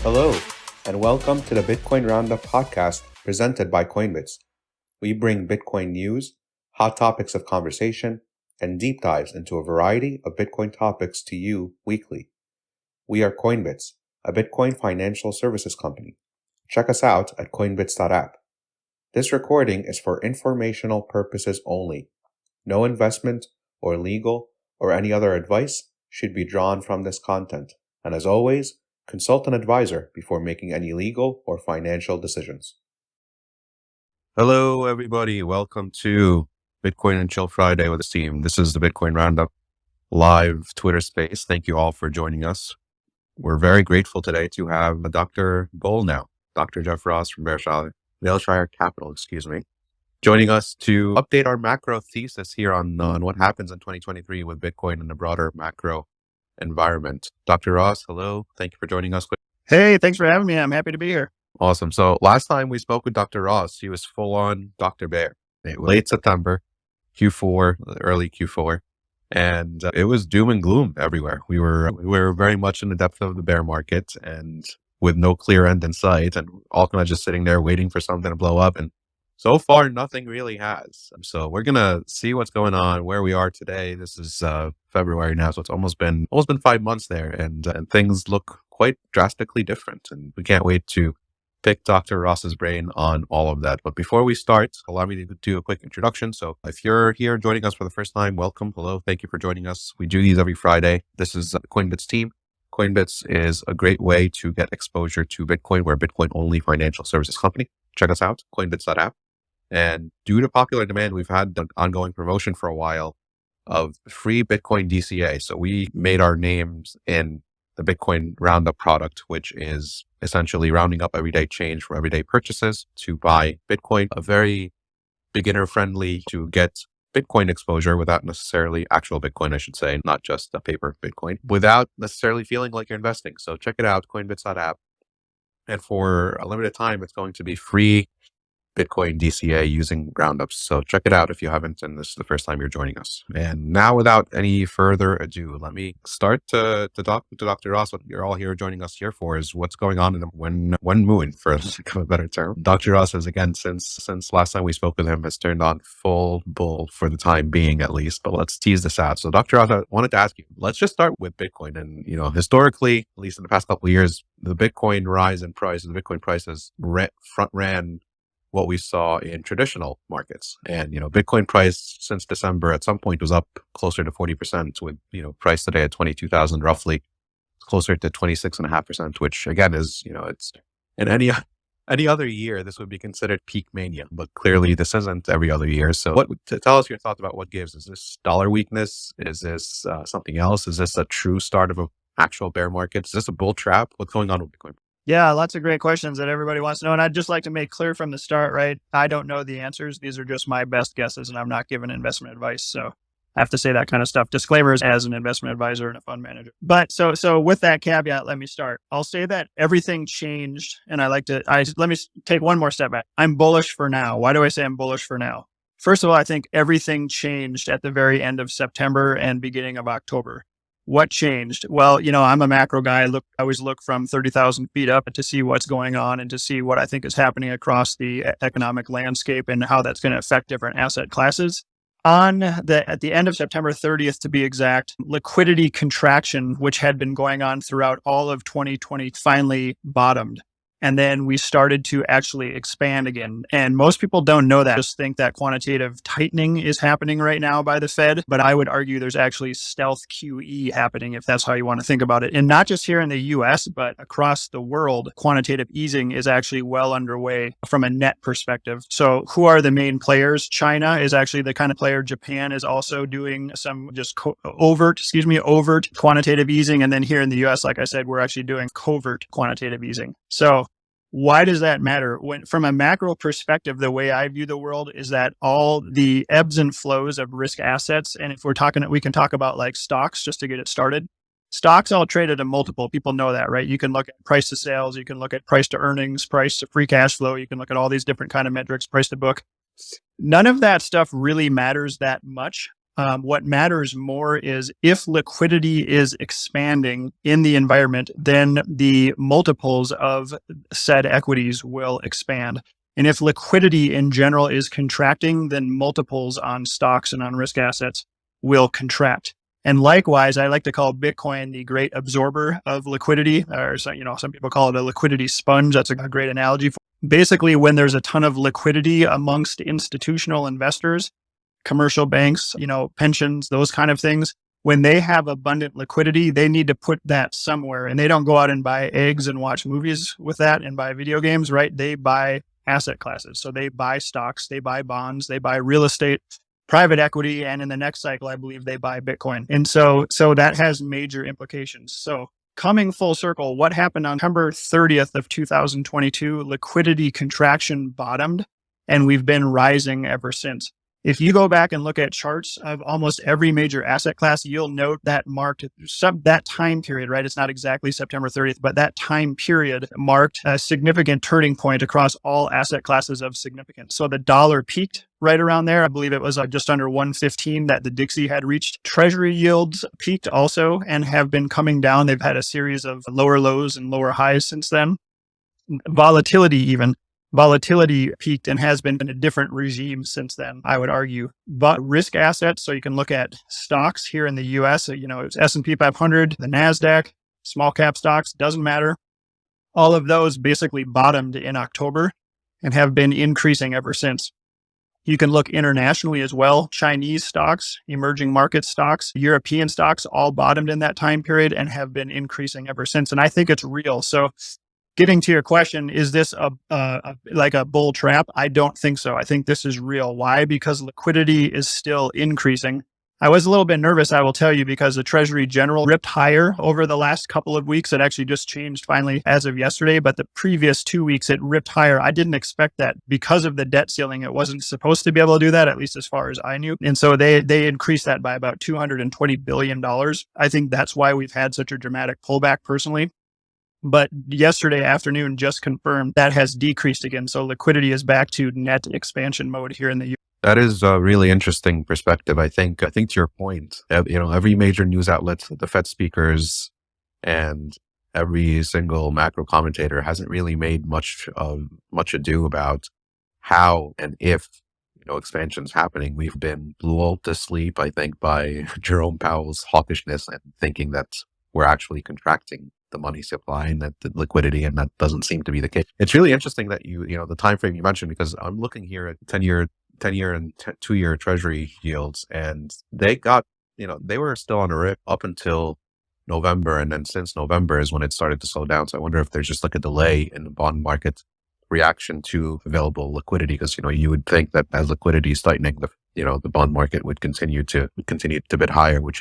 Hello, and welcome to the Bitcoin Roundup podcast presented by Coinbits. We bring Bitcoin news, hot topics of conversation, and deep dives into a variety of Bitcoin topics to you weekly. We are Coinbits, a Bitcoin financial services company. Check us out at coinbits.app. This recording is for informational purposes only. No investment or legal or any other advice should be drawn from this content. And as always, consult an advisor before making any legal or financial decisions. Hello, everybody. Welcome to Bitcoin and Chill Friday with the team. This is the Bitcoin Roundup live Twitter space. Thank you all for joining us. We're very grateful today to have Dr. Bull now, Dr. Jeff Ross from Berkshire Capital, joining us to update our macro thesis here on what happens in 2023 with Bitcoin and the broader macro environment. Dr. Ross, hello. Thank you for joining us. Hey, thanks for having me. I'm happy to be here. Awesome. So last time we spoke with Dr. Ross, he was full on Dr. Bear. Late September, Q4, early Q4. And it was doom and gloom everywhere. We were very much in the depth of the bear market and with no clear end in sight, and all kind of just sitting there waiting for something to blow up. And so far, nothing really has. So we're going to see what's going on, where we are today. This is February now, so it's almost been 5 months there, and things look quite drastically different. And we can't wait to pick Dr. Ross's brain on all of that. But before we start, allow me to do a quick introduction. So if you're here joining us for the first time, welcome. Hello. Thank you for joining us. We do these every Friday. This is the Coinbits team. Coinbits is a great way to get exposure to Bitcoin. We're a Bitcoin-only financial services company. Check us out, coinbits.app. And due to popular demand, we've had an ongoing promotion for a while of free Bitcoin DCA. So we made our names in the Bitcoin Roundup product, which is essentially rounding up everyday change for everyday purchases to buy Bitcoin, a very beginner friendly to get Bitcoin exposure without necessarily actual Bitcoin, I should say, not just a paper Bitcoin, without necessarily feeling like you're investing. So check it out, coinbits.app. And for a limited time, it's going to be free Bitcoin DCA using roundups. So check it out if you haven't, and this is the first time you're joining us. And now, without any further ado, let me start to talk to Dr. Ross. What you're all here joining us here for is what's going on in the one moon, for lack of a better term. Dr. Ross has, again, since last time we spoke with him, has turned on full bull for the time being, at least. But let's tease this out. So Dr. Ross, I wanted to ask you, let's just start with Bitcoin. And, historically, at least in the past couple of years, the Bitcoin rise in price, the Bitcoin price has front ran what we saw in traditional markets. And, Bitcoin price since December at some point was up closer to 40% with, price today at 22,000, roughly closer to 26.5%, which again is, it's in any other year, this would be considered peak mania, but clearly this isn't every other year. So tell us your thoughts about what gives. Is this dollar weakness? Is this something else? Is this a true start of an actual bear market? Is this a bull trap? What's going on with Bitcoin? Yeah, lots of great questions that everybody wants to know. And I'd just like to make clear from the start, right? I don't know the answers. These are just my best guesses, and I'm not giving investment advice. So I have to say that kind of stuff. Disclaimers as an investment advisor and a fund manager. But so with that caveat, let me start. I'll say that everything changed. And let me take one more step back. I'm bullish for now. Why do I say I'm bullish for now? First of all, I think everything changed at the very end of September and beginning of October. What changed? Well, I'm a macro guy. I always look from 30,000 feet up to see what's going on and to see what I think is happening across the economic landscape and how that's going to affect different asset classes. At the end of September 30th, to be exact, liquidity contraction, which had been going on throughout all of 2020, finally bottomed. And then we started to actually expand again. And most people don't know that, just think that quantitative tightening is happening right now by the Fed. But I would argue there's actually stealth QE happening, if that's how you want to think about it. And not just here in the US, but across the world, quantitative easing is actually well underway from a net perspective. So who are the main players? China is actually the kind of player. Japan is also doing some just overt quantitative easing. And then here in the US, like I said, we're actually doing covert quantitative easing. So why does that matter? From a macro perspective, the way I view the world is that all the ebbs and flows of risk assets, and if we can talk about like stocks just to get it started. Stocks all trade at a multiple. People know that, right? You can look at price to sales, you can look at price to earnings, price to free cash flow, you can look at all these different kind of metrics, price to book. None of that stuff really matters that much What matters more is if liquidity is expanding in the environment, then the multiples of said equities will expand. And if liquidity in general is contracting, then multiples on stocks and on risk assets will contract. And likewise, I like to call Bitcoin the great absorber of liquidity, or some people call it a liquidity sponge. That's a great analogy. Basically, when there's a ton of liquidity amongst institutional investors, commercial banks, pensions, those kind of things, when they have abundant liquidity, they need to put that somewhere. And they don't go out and buy eggs and watch movies with that and buy video games, right? They buy asset classes. So they buy stocks, they buy bonds, they buy real estate, private equity, and in the next cycle, I believe they buy Bitcoin. And so that has major implications. So coming full circle, what happened on September 30th of 2022, liquidity contraction bottomed, and we've been rising ever since. If you go back and look at charts of almost every major asset class, you'll note that marked that time period, right? It's not exactly September 30th, but that time period marked a significant turning point across all asset classes of significance. So the dollar peaked right around there. I believe it was just under 115 that the Dixie had reached. Treasury yields peaked also and have been coming down. They've had a series of lower lows and lower highs since then. Volatility peaked and has been in a different regime since then, I would argue. But risk assets, so you can look at stocks here in the US, it's S&P 500, the NASDAQ, small cap stocks, doesn't matter. All of those basically bottomed in October and have been increasing ever since. You can look internationally as well. Chinese stocks, emerging market stocks, European stocks all bottomed in that time period and have been increasing ever since. And I think it's real. So getting to your question, is this like a bull trap? I don't think so. I think this is real. Why? Because liquidity is still increasing. I was a little bit nervous, I will tell you, because the Treasury General ripped higher over the last couple of weeks. It actually just changed finally as of yesterday, but the previous 2 weeks it ripped higher. I didn't expect that because of the debt ceiling. It wasn't supposed to be able to do that, at least as far as I knew. And so they increased that by about $220 billion. I think that's why we've had such a dramatic pullback personally. But yesterday afternoon just confirmed that has decreased again. So liquidity is back to net expansion mode here in the U.S. That is a really interesting perspective. I think to your point, every major news outlet, the Fed speakers, and every single macro commentator hasn't really made much ado about how and if expansion's happening. We've been lulled to sleep, I think, by Jerome Powell's hawkishness and thinking that we're actually contracting the money supply and that the liquidity, and that doesn't seem to be the case. It's really interesting that the time frame you mentioned, because I'm looking here at 10-year and 2-year Treasury yields, and they got they were still on a rip up until November, and then since November is when it started to slow down. So I wonder if there's just like a delay in the bond market reaction to available liquidity, because you would think that as liquidity is tightening, the bond market would continue to bid higher, which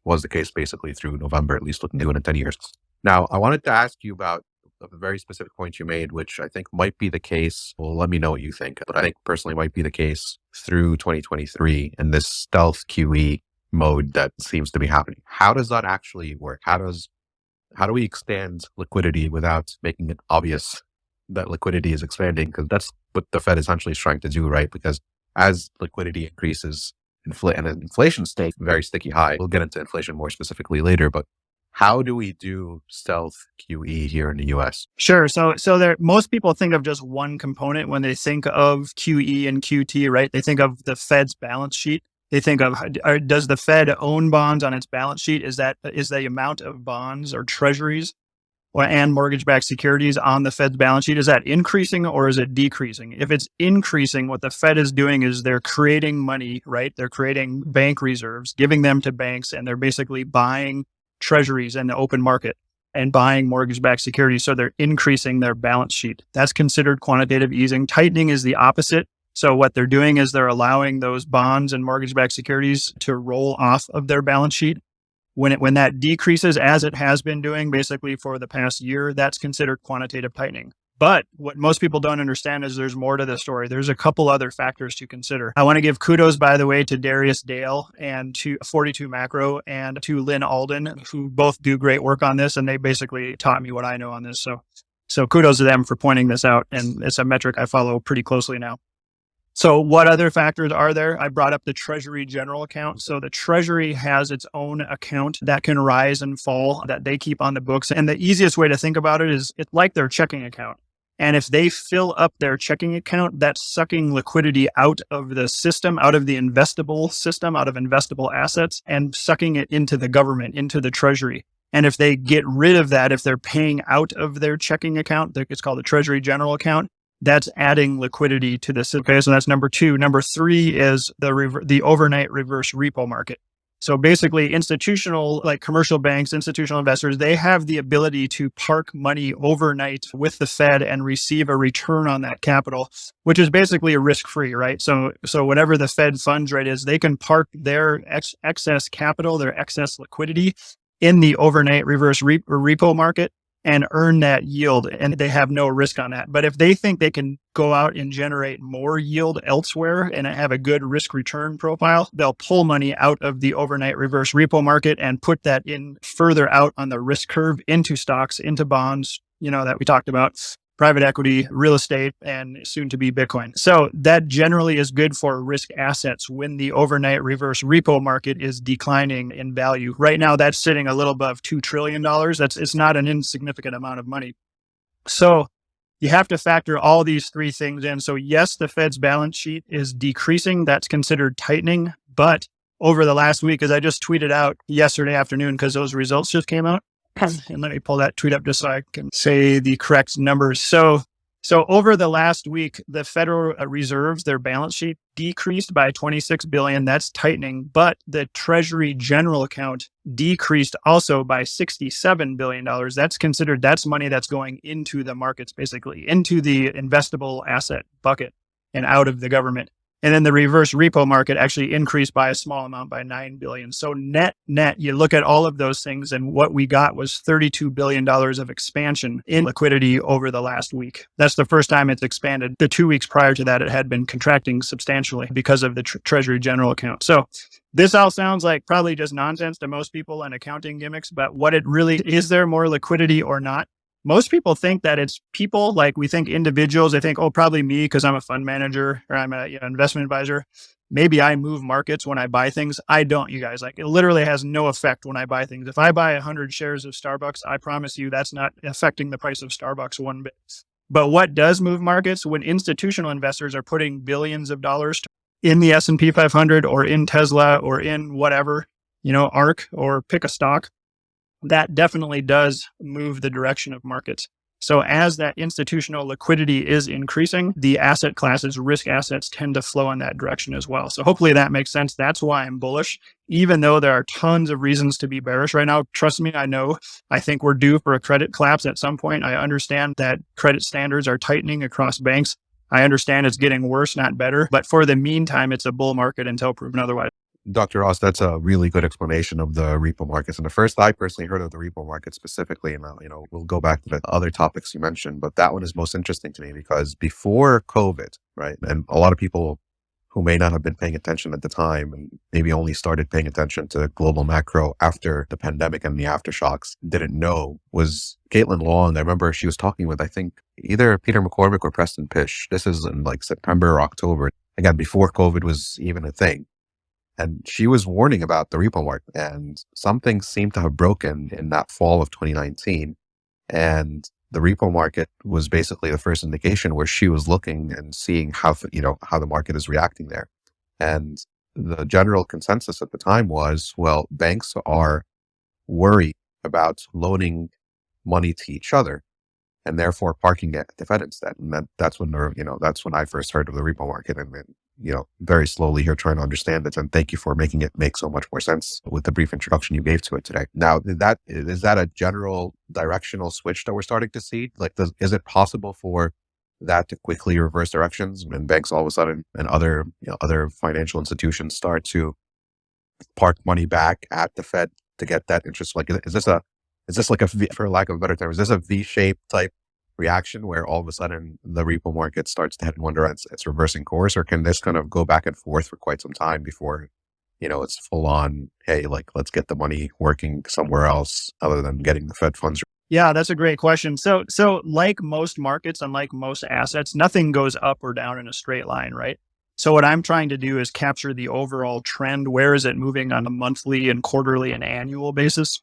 was the case basically through November, at least looking to it in 10 years. Now, I wanted to ask you about a very specific point you made, which I think might be the case. Well, let me know what you think, but I think personally might be the case through 2023 and this stealth QE mode that seems to be happening. How does that actually work? How do we expand liquidity without making it obvious that liquidity is expanding? Because that's what the Fed essentially is trying to do, right? Because as liquidity increases, and inflation stays very sticky high. We'll get into inflation more specifically later, but how do we do stealth QE here in the US? Sure. So most people think of just one component when they think of QE and QT, right? They think of the Fed's balance sheet. They think of, does the Fed own bonds on its balance sheet? Is the amount of bonds or treasuries and mortgage-backed securities on the Fed's balance sheet, is that increasing or is it decreasing? If it's increasing, what the Fed is doing is they're creating money, right? They're creating bank reserves, giving them to banks, and they're basically buying treasuries in the open market and buying mortgage-backed securities. So they're increasing their balance sheet. That's considered quantitative easing. Tightening is the opposite. So what they're doing is they're allowing those bonds and mortgage-backed securities to roll off of their balance sheet. When that decreases, as it has been doing basically for the past year, that's considered quantitative tightening. But what most people don't understand is there's more to the story. There's a couple other factors to consider. I want to give kudos, by the way, to Darius Dale and to 42 Macro and to Lynn Alden, who both do great work on this. And they basically taught me what I know on this. So kudos to them for pointing this out. And it's a metric I follow pretty closely now. So what other factors are there? I brought up the Treasury General account. So the Treasury has its own account that can rise and fall that they keep on the books. And the easiest way to think about it is it's like their checking account. And if they fill up their checking account, that's sucking liquidity out of the system, out of the investable system, out of investable assets, and sucking it into the government, into the Treasury. And if they get rid of that, if they're paying out of their checking account, it's called the Treasury General account, that's adding liquidity to this. Okay, so that's number two. Number three is the overnight reverse repo market. So basically institutional, like commercial banks, institutional investors, they have the ability to park money overnight with the Fed and receive a return on that capital, which is basically a risk-free, right? So whatever the Fed funds rate is, they can park their excess capital, their excess liquidity in the overnight reverse repo market and earn that yield, and they have no risk on that. But if they think they can go out and generate more yield elsewhere and have a good risk return profile, they'll pull money out of the overnight reverse repo market and put that in further out on the risk curve into stocks, into bonds, that we talked about, private equity, real estate, and soon to be Bitcoin. So that generally is good for risk assets when the overnight reverse repo market is declining in value. Right now, that's sitting a little above $2 trillion. It's not an insignificant amount of money. So you have to factor all these three things in. So yes, the Fed's balance sheet is decreasing. That's considered tightening. But over the last week, as I just tweeted out yesterday afternoon, because those results just came out, and let me pull that tweet up just so I can say the correct numbers. So over the last week, the Federal Reserves, their balance sheet decreased by $26 billion. That's tightening. But the Treasury General account decreased also by $67 billion. That's money that's going into the markets, basically, into the investable asset bucket and out of the government. And then the reverse repo market actually increased by a small amount, by $9 billion. So net, you look at all of those things, and what we got was $32 billion of expansion in liquidity over the last week. That's the first time it's expanded. The 2 weeks prior to that, it had been contracting substantially because of the Treasury General account. So this all sounds like probably just nonsense to most people and accounting gimmicks, but what it really is, there more liquidity or not? Most people think that it's people, like we think individuals. They think, oh, probably me because I'm a fund manager or I'm an investment advisor. Maybe I move markets when I buy things. I don't, you guys. Like, it literally has no effect when I buy things. If I buy 100 shares of Starbucks, I promise you that's not affecting the price of Starbucks one bit. But what does move markets? When institutional investors are putting billions of dollars in the S&P 500 or in Tesla or in whatever, ARK, or pick a stock, that definitely does move the direction of markets. So as that institutional liquidity is increasing, the asset classes, risk assets, tend to flow in that direction as well. So hopefully that makes sense. That's why I'm bullish, even though there are tons of reasons to be bearish right now. Trust me, I think we're due for a credit collapse at some point. I understand that credit standards are tightening across banks. I understand it's getting worse, not better. But for the meantime, it's a bull market until proven otherwise. Dr. Ross, that's a really good explanation of the repo markets. And the first I personally heard of the repo market specifically, and we'll go back to the other topics you mentioned, but that one is most interesting to me because before COVID, right? And a lot of people who may not have been paying attention at the time and maybe only started paying attention to global macro after the pandemic and the aftershocks didn't know was Caitlin Long. I remember she was talking with, I think, either Peter McCormick or Preston Pish. This is in like September or October, again, before COVID was even a thing. And she was warning about the repo market, and something seemed to have broken in that fall of 2019. And the repo market was basically the first indication where she was looking and seeing how the market is reacting there. And the general consensus at the time was, well, banks are worried about loaning money to each other and therefore parking at the Fed instead. And that's when that's when I first heard of the repo market, and then very slowly here trying to understand it. And thank you for making it make so much more sense with the brief introduction you gave to it today. Now, is that a general directional switch that we're starting to see? Like, is it possible for that to quickly reverse directions when banks all of a sudden and other financial institutions start to park money back at the Fed to get that interest? Like, is this like a, for lack of a better term, is this a V-shaped type reaction where all of a sudden the repo market starts to head in one direction, it's reversing course, or can this kind of go back and forth for quite some time before, it's full on, hey, like, let's get the money working somewhere else other than getting the Fed funds? Yeah, that's a great question. So like most markets and like most assets, nothing goes up or down in a straight line, right? So what I'm trying to do is capture the overall trend. Where is it moving on a monthly and quarterly and annual basis?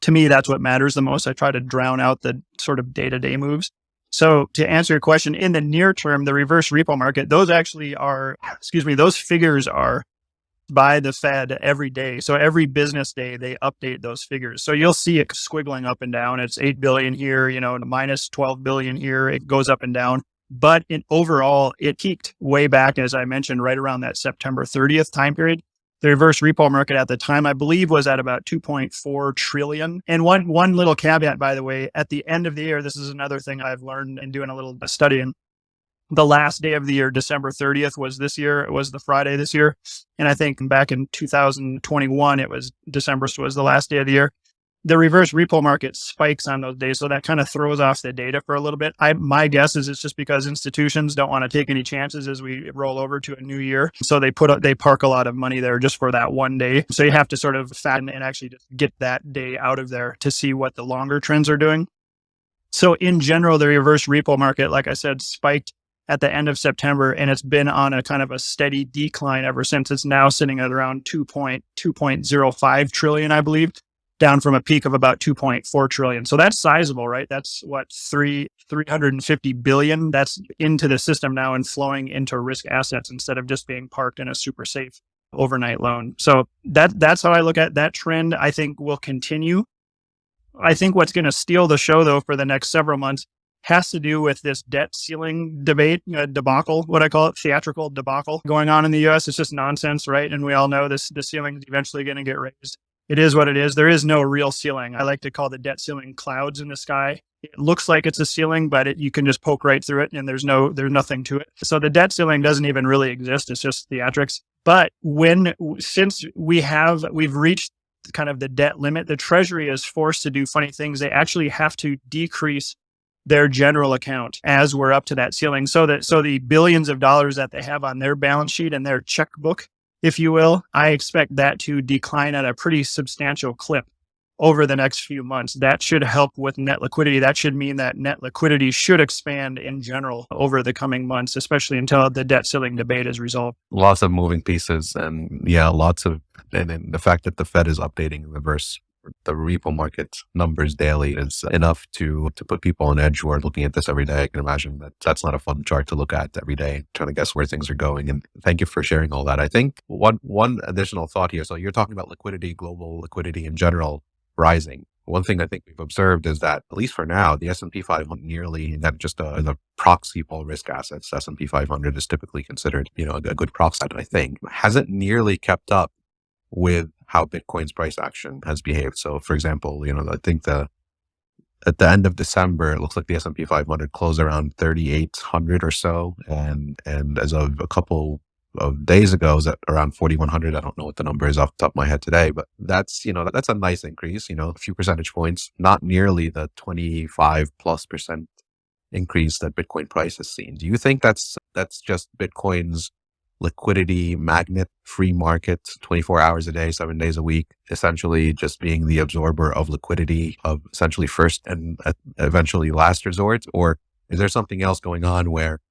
To me, that's what matters the most. I try to drown out the sort of day-to-day moves. So to answer your question, in the near term, the reverse repo market, those actually are, those figures are by the Fed every day. So every business day, they update those figures. So you'll see it squiggling up and down. It's 8 billion here, minus 12 billion here. It goes up and down. But overall, it peaked way back, as I mentioned, right around that September 30th time period. The reverse repo market at the time, I believe, was at about 2.4 trillion. And one little caveat, by the way, at the end of the year, this is another thing I've learned in doing a little studying. The last day of the year, December 30th, was this year. It was the Friday this year. And I think back in 2021, it was December was the last day of the year. The reverse repo market spikes on those days. So that kind of throws off the data for a little bit. My guess is it's just because institutions don't want to take any chances as we roll over to a new year. So they park a lot of money there just for that one day. So you have to sort of fatten and actually just get that day out of there to see what the longer trends are doing. So in general, the reverse repo market, like I said, spiked at the end of September, and it's been on a kind of a steady decline ever since. It's now sitting at around 2.05 trillion, I believe, down from a peak of about 2.4 trillion. So that's sizable, right? That's what, 350 billion that's into the system now and flowing into risk assets instead of just being parked in a super safe overnight loan. So that's how I look at that trend. I think will continue. I think what's going to steal the show, though, for the next several months has to do with this debt ceiling debate, debacle, what I call it, theatrical debacle going on in the US. It's just nonsense, right? And we all know the ceiling is eventually going to get raised. It is what it is. There is no real ceiling. I like to call the debt ceiling clouds in the sky. It looks like it's a ceiling, but you can just poke right through it and there's nothing to it. So the debt ceiling doesn't even really exist. It's just theatrics. But since we've reached kind of the debt limit, the Treasury is forced to do funny things. They actually have to decrease their general account as we're up to that ceiling. So the billions of dollars that they have on their balance sheet and their checkbook, if you will, I expect that to decline at a pretty substantial clip over the next few months. That should help with net liquidity. That should mean that net liquidity should expand in general over the coming months, especially until the debt ceiling debate is resolved. Lots of moving pieces, and and the fact that the Fed is updating the repo market numbers daily is enough to put people on edge who are looking at this every day. I can imagine that's not a fun chart to look at every day, trying to guess where things are going. And thank you for sharing all that. I think one additional thought here. So you're talking about liquidity, global liquidity in general rising. One thing I think we've observed is that, at least for now, the S&P 500 nearly, that just as a proxy for all risk assets, S&P 500 is typically considered, a good proxy, I think, hasn't nearly kept up with how Bitcoin's price action has behaved. So for example, I think at the end of December, it looks like the S&P 500 closed around 3,800 or so. And as of a couple of days ago, is at around 4,100. I don't know what the number is off the top of my head today, but that's a nice increase, a few percentage points, not nearly the 25+% increase that Bitcoin price has seen. Do you think that's just Bitcoin's liquidity magnet, free market, 24 hours a day, 7 days a week, essentially just being the absorber of liquidity of essentially first and eventually last resort? Or is there something else going on where,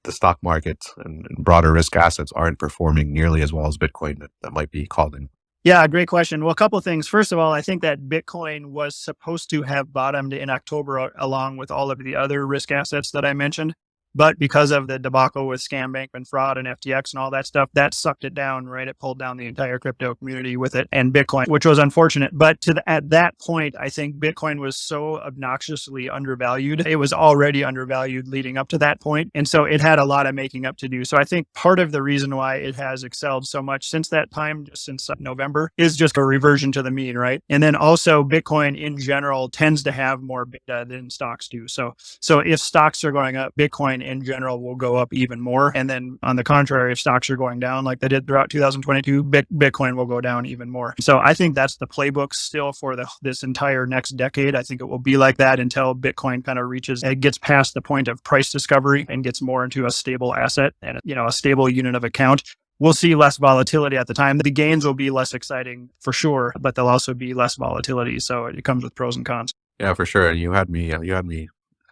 the stock market and broader risk assets aren't performing nearly as well as Bitcoin that might be calling? Yeah, great question. Well, a couple of things. First of all, I think that Bitcoin was supposed to have bottomed in October along with all of the other risk assets that I mentioned. But because of the debacle with scam Bankman fraud and FTX and all that stuff, that sucked it down, right? It pulled down the entire crypto community with it and Bitcoin, which was unfortunate. But at that point, I think Bitcoin was so obnoxiously undervalued. It was already undervalued leading up to that point. And so it had a lot of making up to do. So I think part of the reason why it has excelled so much since that time, just since November, is just a reversion to the mean, right? And then also Bitcoin in general tends to have more beta than stocks do. So if stocks are going up, Bitcoin in general will go up even more. And then on the contrary, if stocks are going down like they did throughout 2022, Bitcoin will go down even more. So I think that's the playbook still for this entire next decade. I think it will be like that until Bitcoin kind of gets past the point of price discovery and gets more into a stable asset and, a stable unit of account. We'll see less volatility at the time. The gains will be less exciting for sure, but there'll also be less volatility. So it comes with pros and cons. Yeah, for sure. And you had me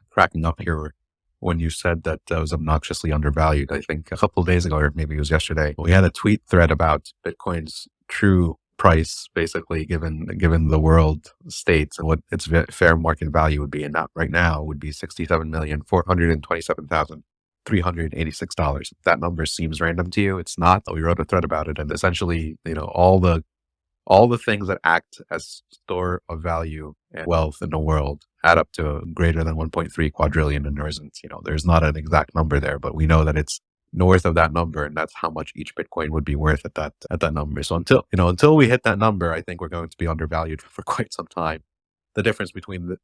cracking up here when you said that was obnoxiously undervalued. I think a couple of days ago, or maybe it was yesterday, we had a tweet thread about Bitcoin's true price, basically given the world states and what its fair market value would be. And that right now would be $67,427,386. That number seems random to you. It's not. We wrote a thread about it, and essentially, all the things that act as store of value and wealth in the world add up to greater than 1.3 quadrillion. And there's not an exact number there, but we know that it's north of that number, and that's how much each Bitcoin would be worth at that number. So until we hit that number, I think we're going to be undervalued for quite some time. The difference between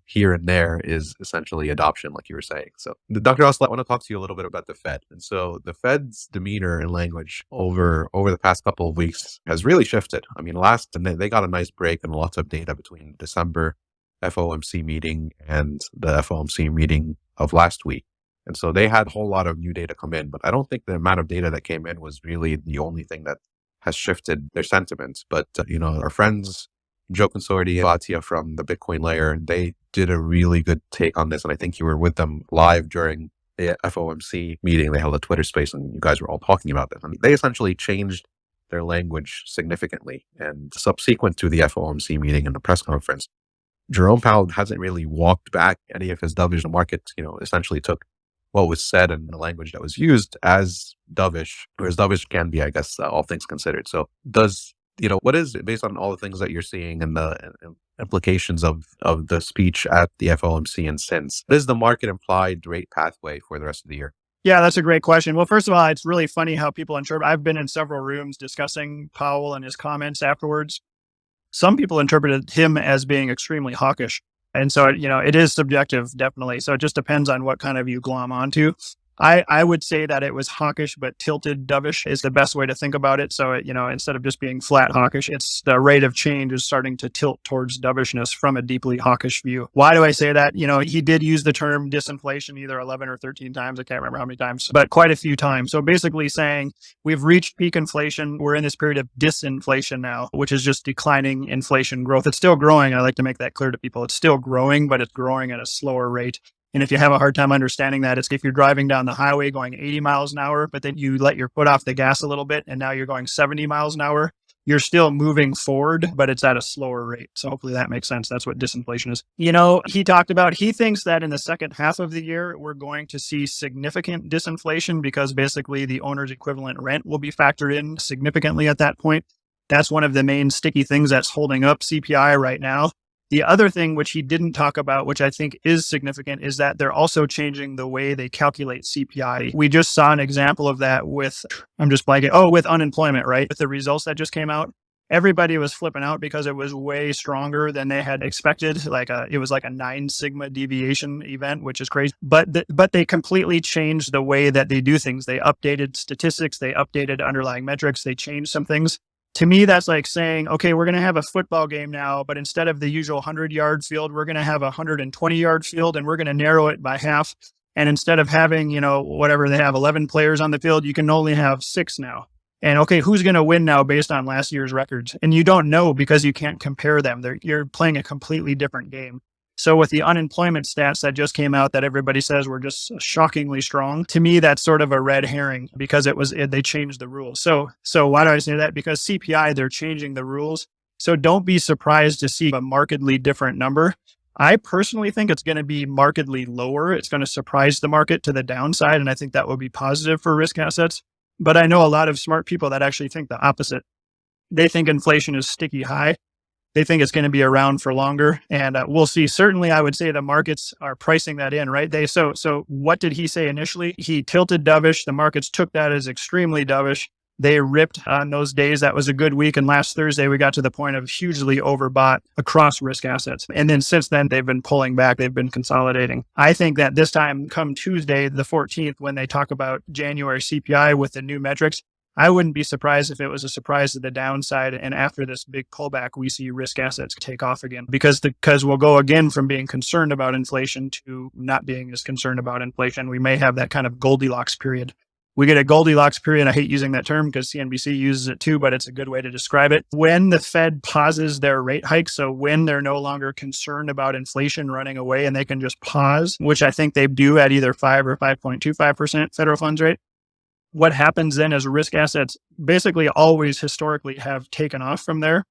here and there is essentially adoption, like you were saying. So, Dr. Oslet, I want to talk to you a little bit about the Fed. And so the Fed's demeanor and language over the past couple of weeks has really shifted. I mean, they got a nice break and lots of data between December FOMC meeting and the FOMC meeting of last week. And so they had a whole lot of new data come in, but I don't think the amount of data that came in was really the only thing that has shifted their sentiments. But, our friends, Joe Consorti and Batia from the Bitcoin Layer, they did a really good take on this. And I think you were with them live during the FOMC meeting. They held a Twitter space and you guys were all talking about this. I mean, they essentially changed their language significantly. And subsequent to the FOMC meeting and the press conference, Jerome Powell hasn't really walked back any of his dovish. The market, essentially took what was said and the language that was used as dovish, or as dovish can be, I guess, all things considered. So what is it, based on all the things that you're seeing and the implications of the speech at the FOMC and since, what is the market implied rate pathway for the rest of the year? Yeah, that's a great question. Well, first of all, it's really funny how people interpret. I've been in several rooms discussing Powell and his comments afterwards. Some people interpreted him as being extremely hawkish. And so, it is subjective, definitely. So it just depends on what kind of you glom onto. I would say that it was hawkish, but tilted dovish is the best way to think about it. So, instead of just being flat hawkish, it's the rate of change is starting to tilt towards dovishness from a deeply hawkish view. Why do I say that? He did use the term disinflation either 11 or 13 times. I can't remember how many times, but quite a few times. So basically saying we've reached peak inflation. We're in this period of disinflation now, which is just declining inflation growth. It's still growing. I like to make that clear to people. It's still growing, but it's growing at a slower rate. And if you have a hard time understanding that, it's if you're driving down the highway going 80 miles an hour, but then you let your foot off the gas a little bit and now you're going 70 miles an hour, you're still moving forward, but it's at a slower rate. So hopefully that makes sense. That's what disinflation is. He thinks that in the second half of the year, we're going to see significant disinflation because basically the owner's equivalent rent will be factored in significantly at that point. That's one of the main sticky things that's holding up CPI right now. The other thing which he didn't talk about, which I think is significant, is that they're also changing the way they calculate CPI. We just saw an example of that with unemployment, right? With the results that just came out. Everybody was flipping out because it was way stronger than they had expected. It was like a 9 sigma deviation event, which is crazy. But they completely changed the way that they do things. They updated statistics, they updated underlying metrics, they changed some things. To me, that's like saying, okay, we're going to have a football game now, but instead of the usual 100-yard field, we're going to have a 120-yard field and we're going to narrow it by half. And instead of having, whatever they have, 11 players on the field, you can only have 6 now. And okay, who's going to win now based on last year's records? And you don't know because you can't compare them. You're playing a completely different game. So with the unemployment stats that just came out that everybody says were just shockingly strong, to me, that's sort of a red herring because they changed the rules. So why do I say that? Because CPI, they're changing the rules. So don't be surprised to see a markedly different number. I personally think it's going to be markedly lower. It's going to surprise the market to the downside. And I think that will be positive for risk assets. But I know a lot of smart people that actually think the opposite. They think inflation is sticky high. They think it's going to be around for longer, and we'll see. Certainly, I would say the markets are pricing that in, right? So what did he say initially? He tilted dovish. The markets took that as extremely dovish. They ripped on those days. That was a good week. And last Thursday, we got to the point of hugely overbought across risk assets. And then since then, they've been pulling back. They've been consolidating. I think that this time, come Tuesday, the 14th, when they talk about January CPI with the new metrics, I wouldn't be surprised if it was a surprise to the downside. And after this big pullback, we see risk assets take off again because we'll go again from being concerned about inflation to not being as concerned about inflation. We may have that kind of Goldilocks period. We get a Goldilocks period. I hate using that term because CNBC uses it too, but it's a good way to describe it. When the Fed pauses their rate hike, so when they're no longer concerned about inflation running away and they can just pause, which I think they do at either 5 or 5.25% federal funds rate, what happens then is risk assets basically always historically have taken off from there.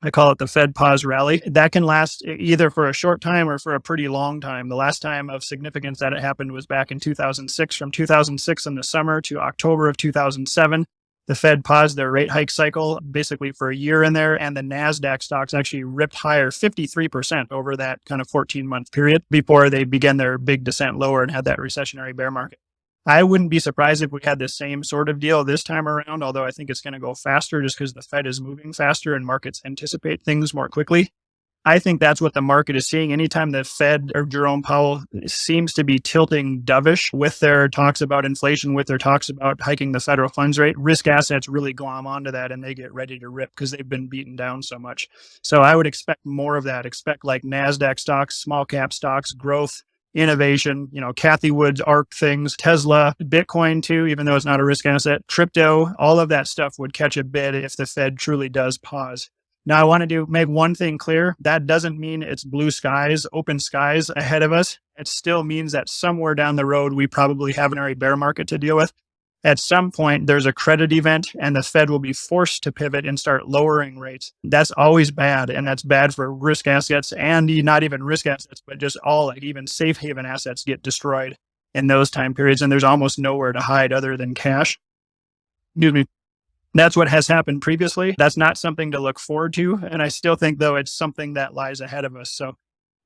I call it the Fed pause rally. That can last either for a short time or for a pretty long time. The last time of significance that it happened was back in 2006. From 2006 in the summer to October of 2007, the Fed paused their rate hike cycle basically for a year in there, and the NASDAQ stocks actually ripped higher 53% over that kind of 14-month period before they began their big descent lower and had that recessionary bear market. I wouldn't be surprised if we had the same sort of deal this time around, although I think it's going to go faster just because the Fed is moving faster and markets anticipate things more quickly. I think that's what the market is seeing. Anytime the Fed or Jerome Powell seems to be tilting dovish with their talks about inflation, with their talks about hiking the federal funds rate, risk assets really glom onto that and they get ready to rip because they've been beaten down so much. So I would expect more of that. Expect like NASDAQ stocks, small cap stocks, growth, innovation, Kathy Wood's ARK things, Tesla, Bitcoin too, even though it's not a risk asset, crypto, all of that stuff would catch a bid if the Fed truly does pause. Now, I want to make one thing clear. That doesn't mean it's blue skies, open skies ahead of us. It still means that somewhere down the road, we probably have an bear market to deal with. At some point, there's a credit event and the Fed will be forced to pivot and start lowering rates. That's always bad. And that's bad for risk assets and not even risk assets, but just all like even safe haven assets get destroyed in those time periods. And there's almost nowhere to hide other than cash. Excuse me. That's what has happened previously. That's not something to look forward to. And I still think, though, it's something that lies ahead of us. So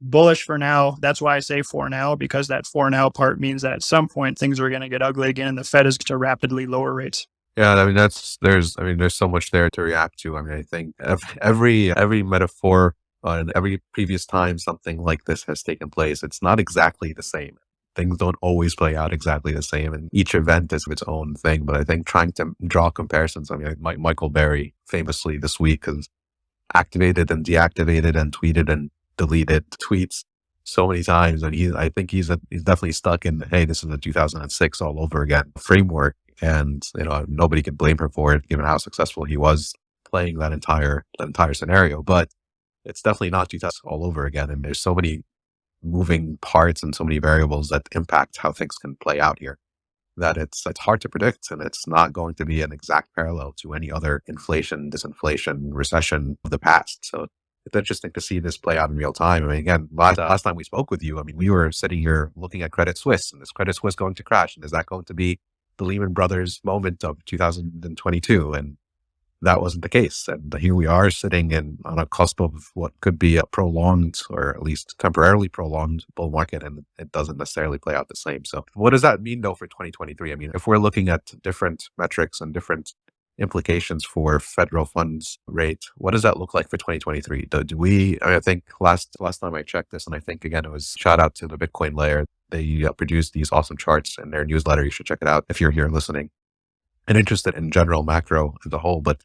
bullish for now. That's why I say for now, because that for now part means that at some point things are going to get ugly again and the Fed is to rapidly lower rates. Yeah, I mean, there's so much there to react to. I mean, I think every metaphor and every previous time something like this has taken place, it's not exactly the same. Things don't always play out exactly the same, and each event is its own thing. But I think trying to draw comparisons, I mean, Michael Berry famously this week has activated and deactivated and tweeted and deleted tweets so many times, and I think he's definitely stuck in, hey, this is a 2006 all over again framework, and nobody can blame her for it given how successful he was playing that entire scenario. But it's definitely not 2000 all over again, and there's so many moving parts and so many variables that impact how things can play out here that it's hard to predict, and it's not going to be an exact parallel to any other inflation, disinflation, recession of the past. So it's interesting to see this play out in real time. I mean, again, last time we spoke with you, I mean, we were sitting here looking at Credit Suisse, and is Credit Suisse going to crash? And is that going to be the Lehman Brothers moment of 2022? And that wasn't the case. And here we are sitting on a cusp of what could be a prolonged, or at least temporarily prolonged, bull market, and it doesn't necessarily play out the same. So what does that mean, though, for 2023? I mean, if we're looking at different metrics and different implications for federal funds rate, what does that look like for 2023? I think last time I checked this, and I think, again, it was shout out to the Bitcoin Layer. They produced these awesome charts in their newsletter. You should check it out if you're here listening and interested in general macro as a whole. But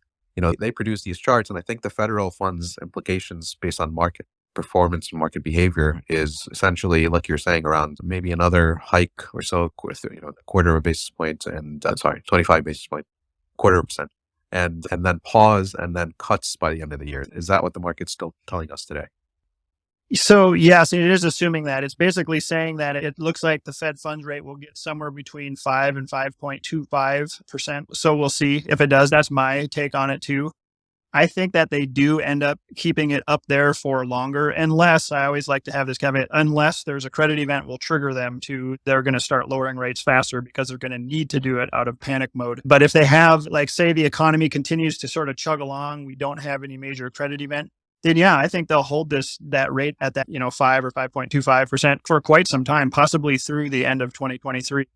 they produce these charts, and I think the federal funds implications based on market performance and market behavior is essentially, like you're saying, around maybe another hike or so, quarter of a basis point, and 25 basis point, quarter of a percent, and then pause and then cuts by the end of the year. Is that what the market's still telling us today? So yes, it is assuming that. It's basically saying that it looks like the Fed funds rate will get somewhere between 5 and 5.25%. So we'll see if it does. That's my take on it too. I think that they do end up keeping it up there for longer, unless, I always like to have this caveat, unless there's a credit event will trigger them they're going to start lowering rates faster because they're going to need to do it out of panic mode. But if they have, like, say the economy continues to sort of chug along, we don't have any major credit event, then yeah, I think they'll hold that rate at that 5 or 5.25% for quite some time, possibly through the end of 2023.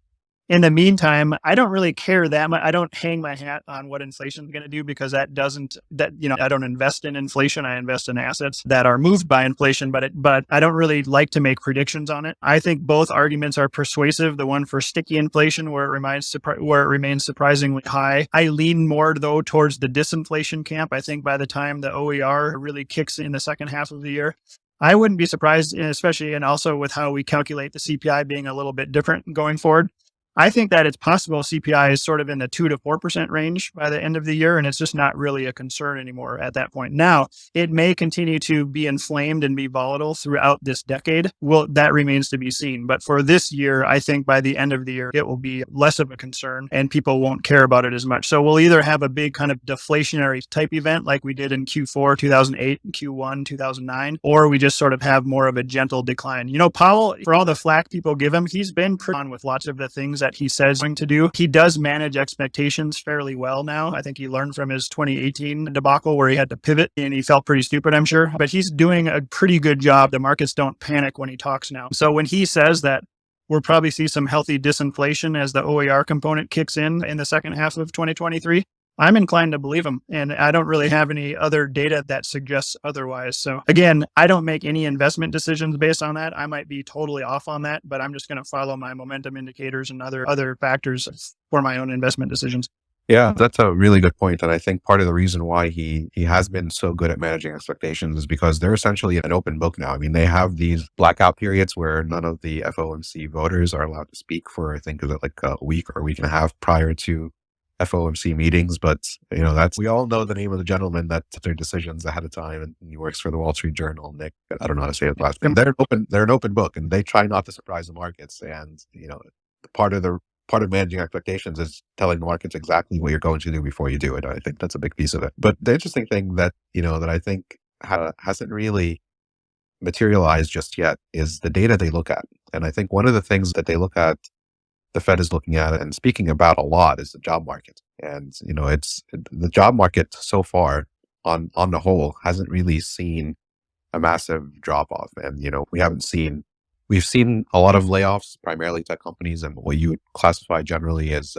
In the meantime, I don't really care that much. I don't hang my hat on what inflation is going to do, because I don't invest in inflation. I invest in assets that are moved by inflation, but I don't really like to make predictions on it. I think both arguments are persuasive. The one for sticky inflation, where it remains surprisingly high. I lean more, though, towards the disinflation camp. I think by the time the OER really kicks in the second half of the year, I wouldn't be surprised, especially and also with how we calculate the CPI being a little bit different going forward. I think that it's possible CPI is sort of in the 2 to 4% range by the end of the year, and it's just not really a concern anymore at that point. Now, it may continue to be inflamed and be volatile throughout this decade. Well, that remains to be seen. But for this year, I think by the end of the year, it will be less of a concern and people won't care about it as much. So we'll either have a big kind of deflationary type event like we did in Q4 2008 and Q1 2009, or we just sort of have more of a gentle decline. Powell, for all the flack people give him, he's been pretty on with lots of the things that he says he's going to do. He does manage expectations fairly well now. I think he learned from his 2018 debacle where he had to pivot and he felt pretty stupid, I'm sure. But he's doing a pretty good job. The markets don't panic when he talks now. So when he says that we'll probably see some healthy disinflation as the OER component kicks in the second half of 2023, I'm inclined to believe him. And I don't really have any other data that suggests otherwise. So again, I don't make any investment decisions based on that. I might be totally off on that, but I'm just going to follow my momentum indicators and other factors for my own investment decisions. Yeah, that's a really good point. And I think part of the reason why he has been so good at managing expectations is because they're essentially an open book now. I mean, they have these blackout periods where none of the FOMC voters are allowed to speak for, I think, is it like a week or a week and a half prior to FOMC meetings. But, we all know the name of the gentleman that took their decisions ahead of time, and he works for the Wall Street Journal, Nick. I don't know how to say his last name. They're an open book, and they try not to surprise the markets. And, part of managing expectations is telling the markets exactly what you're going to do before you do it. I think that's a big piece of it. But the interesting thing that, that I think hasn't really materialized just yet is the data they look at. And I think one of the things that they look at, the Fed is looking at and speaking about a lot, is the job market. And, it's the job market so far on the whole hasn't really seen a massive drop off. And, we've seen a lot of layoffs, primarily tech companies, and what you would classify generally as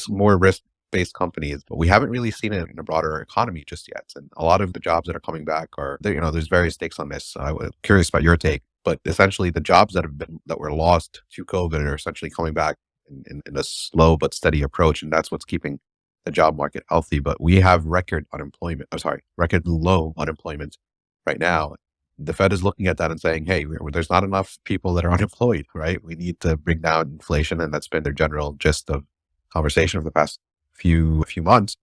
more risk-based companies. But we haven't really seen it in the broader economy just yet. And a lot of the jobs that are coming back there's various takes on this. I was curious about your take, but essentially the jobs that were lost to COVID are essentially coming back in a slow but steady approach, and that's what's keeping the job market healthy. But we have record low unemployment right now. The Fed is looking at that and saying, hey, there's not enough people that are unemployed, right? We need to bring down inflation. And that's been their general gist of conversation for the past few months.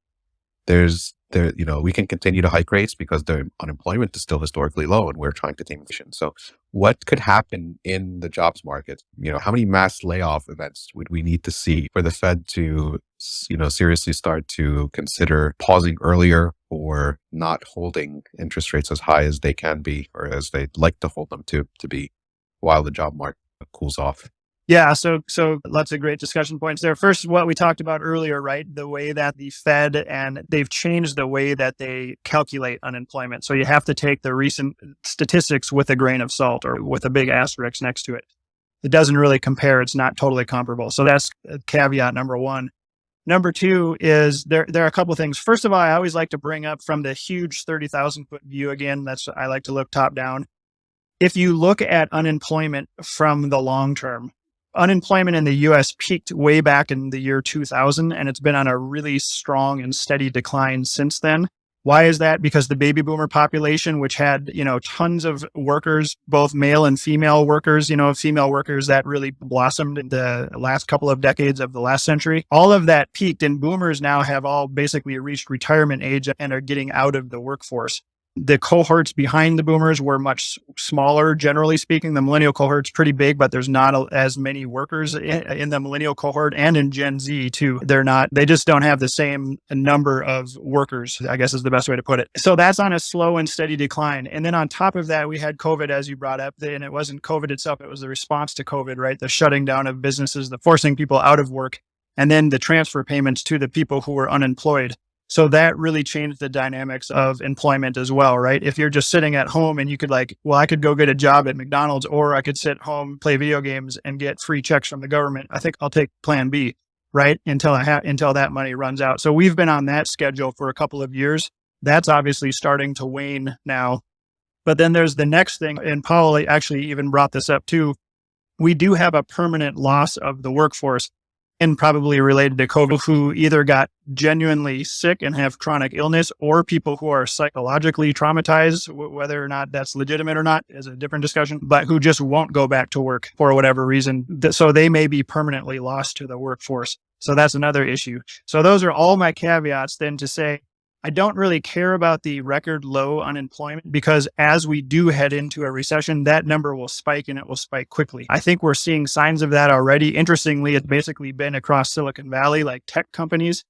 We can continue to hike rates because the unemployment is still historically low and we're trying to tame inflation. So what could happen in the jobs market? How many mass layoff events would we need to see for the Fed to, seriously start to consider pausing earlier or not holding interest rates as high as they can be, or as they'd like to hold them to be, while the job market cools off? Yeah, so lots of great discussion points there. First, what we talked about earlier, right? The way that the Fed and they've changed the way that they calculate unemployment. So you have to take the recent statistics with a grain of salt or with a big asterisk next to it. It doesn't really compare. It's not totally comparable. So that's caveat number one. Number two is there are a couple of things. First of all, I always like to bring up from the huge 30,000 foot view again. I like to look top down. If you look at unemployment from the long term, unemployment in the US peaked way back in the year 2000, and it's been on a really strong and steady decline since then. Why is that? Because the baby boomer population, which had, tons of workers, both male and female workers, female workers that really blossomed in the last couple of decades of the last century, all of that peaked, and boomers now have all basically reached retirement age and are getting out of the workforce. The cohorts behind the boomers were much smaller, generally speaking. The millennial cohort's pretty big, but there's not as many workers in the millennial cohort, and in Gen Z too. They just don't have the same number of workers, I guess is the best way to put it. So that's on a slow and steady decline. And then on top of that, we had COVID, as you brought up, and it wasn't COVID itself, it was the response to COVID, right? The shutting down of businesses, the forcing people out of work, and then the transfer payments to the people who were unemployed. So that really changed the dynamics of employment as well, right? If you're just sitting at home and you could I could go get a job at McDonald's, or I could sit home, play video games and get free checks from the government. I think I'll take plan B, right? Until that money runs out. So we've been on that schedule for a couple of years. That's obviously starting to wane now. But then there's the next thing, and Powell actually even brought this up too. We do have a permanent loss of the workforce. and probably related to COVID, who either got genuinely sick and have chronic illness, or people who are psychologically traumatized, whether or not that's legitimate or not is a different discussion, but who just won't go back to work for whatever reason. So they may be permanently lost to the workforce. So that's another issue. So those are all my caveats then to say, I don't really care about the record low unemployment, because as we do head into a recession, that number will spike, and it will spike quickly. I think we're seeing signs of that already. Interestingly, it's basically been across Silicon Valley, like tech companies.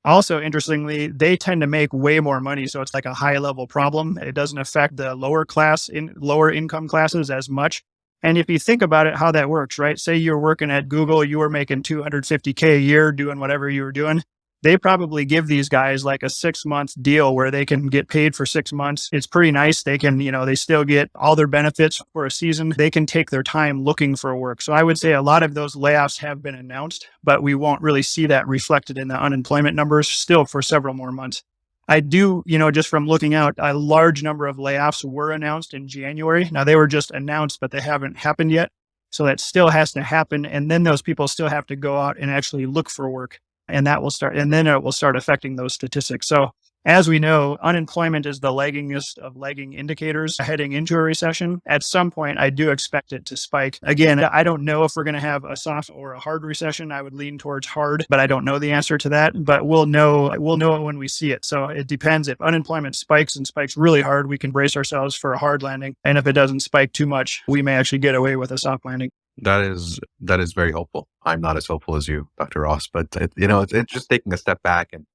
Also, interestingly, they tend to make way more money. So it's like a high level problem. It doesn't affect the lower income classes as much. And if you think about it, how that works, right? Say you're working at Google, you were making $250K a year doing whatever you were doing. They probably give these guys like a 6-month deal where they can get paid for 6 months. It's pretty nice. They can, they still get all their benefits for a season. They can take their time looking for work. So I would say a lot of those layoffs have been announced, but we won't really see that reflected in the unemployment numbers still for several more months. I do, just from looking out, a large number of layoffs were announced in January. Now they were just announced, but they haven't happened yet. So that still has to happen. And then those people still have to go out and actually look for work. And that will start, and then it will start affecting those statistics. So as we know, unemployment is the laggingest of lagging indicators heading into a recession. At some point, I do expect it to spike. Again, I don't know if we're going to have a soft or a hard recession. I would lean towards hard, but I don't know the answer to that. But we'll know it when we see it. So it depends. If unemployment spikes and spikes really hard, we can brace ourselves for a hard landing. And if it doesn't spike too much, we may actually get away with a soft landing. That is very hopeful. I'm not as hopeful as you, Dr. Ross, but it's just taking a step back and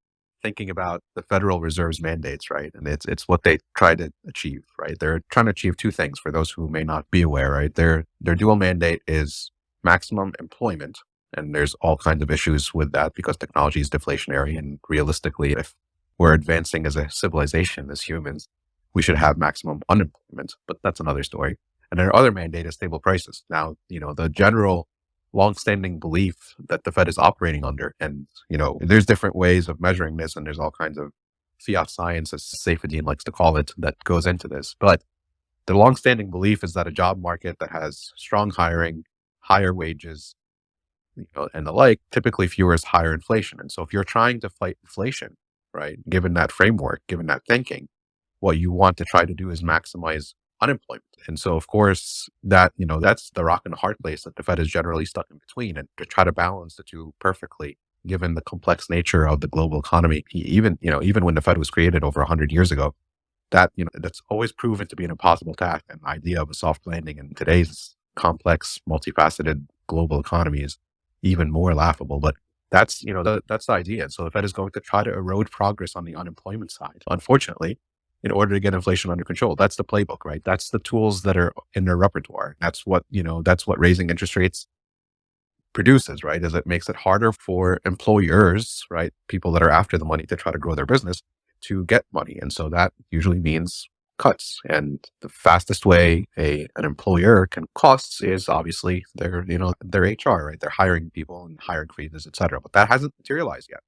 thinking about the Federal Reserve's mandates, right? And it's what they try to achieve, right? They're trying to achieve two things for those who may not be aware, right? Their dual mandate is maximum employment, and there's all kinds of issues with that because technology is deflationary, and realistically, if we're advancing as a civilization, as humans, we should have maximum unemployment, but that's another story. And their other mandate is stable prices. Now, the general longstanding belief that the Fed is operating under, and, there's different ways of measuring this, and there's all kinds of fiat science, as Saifedean likes to call it, that goes into this. But the longstanding belief is that a job market that has strong hiring, higher wages, and the like, typically fuels higher inflation. And so if you're trying to fight inflation, right, given that framework, given that thinking, what you want to try to do is maximize unemployment. And so, of course, that's the rock and the hard place that the Fed is generally stuck in between, and to try to balance the two perfectly, given the complex nature of the global economy. Even when the Fed was created over 100 years ago, that's always proven to be an impossible task. And the idea of a soft landing in today's complex, multifaceted global economy is even more laughable. But that's the idea. And so the Fed is going to try to erode progress on the unemployment side, unfortunately, in order to get inflation under control. That's the playbook, right? That's the tools that are in their repertoire. That's what raising interest rates produces, right? Is it makes it harder for employers, right? People that are after the money to try to grow their business to get money. And so that usually means cuts. And the fastest way an employer can costs is obviously their HR, right? They're hiring people and hiring freezes, et cetera. But that hasn't materialized yet.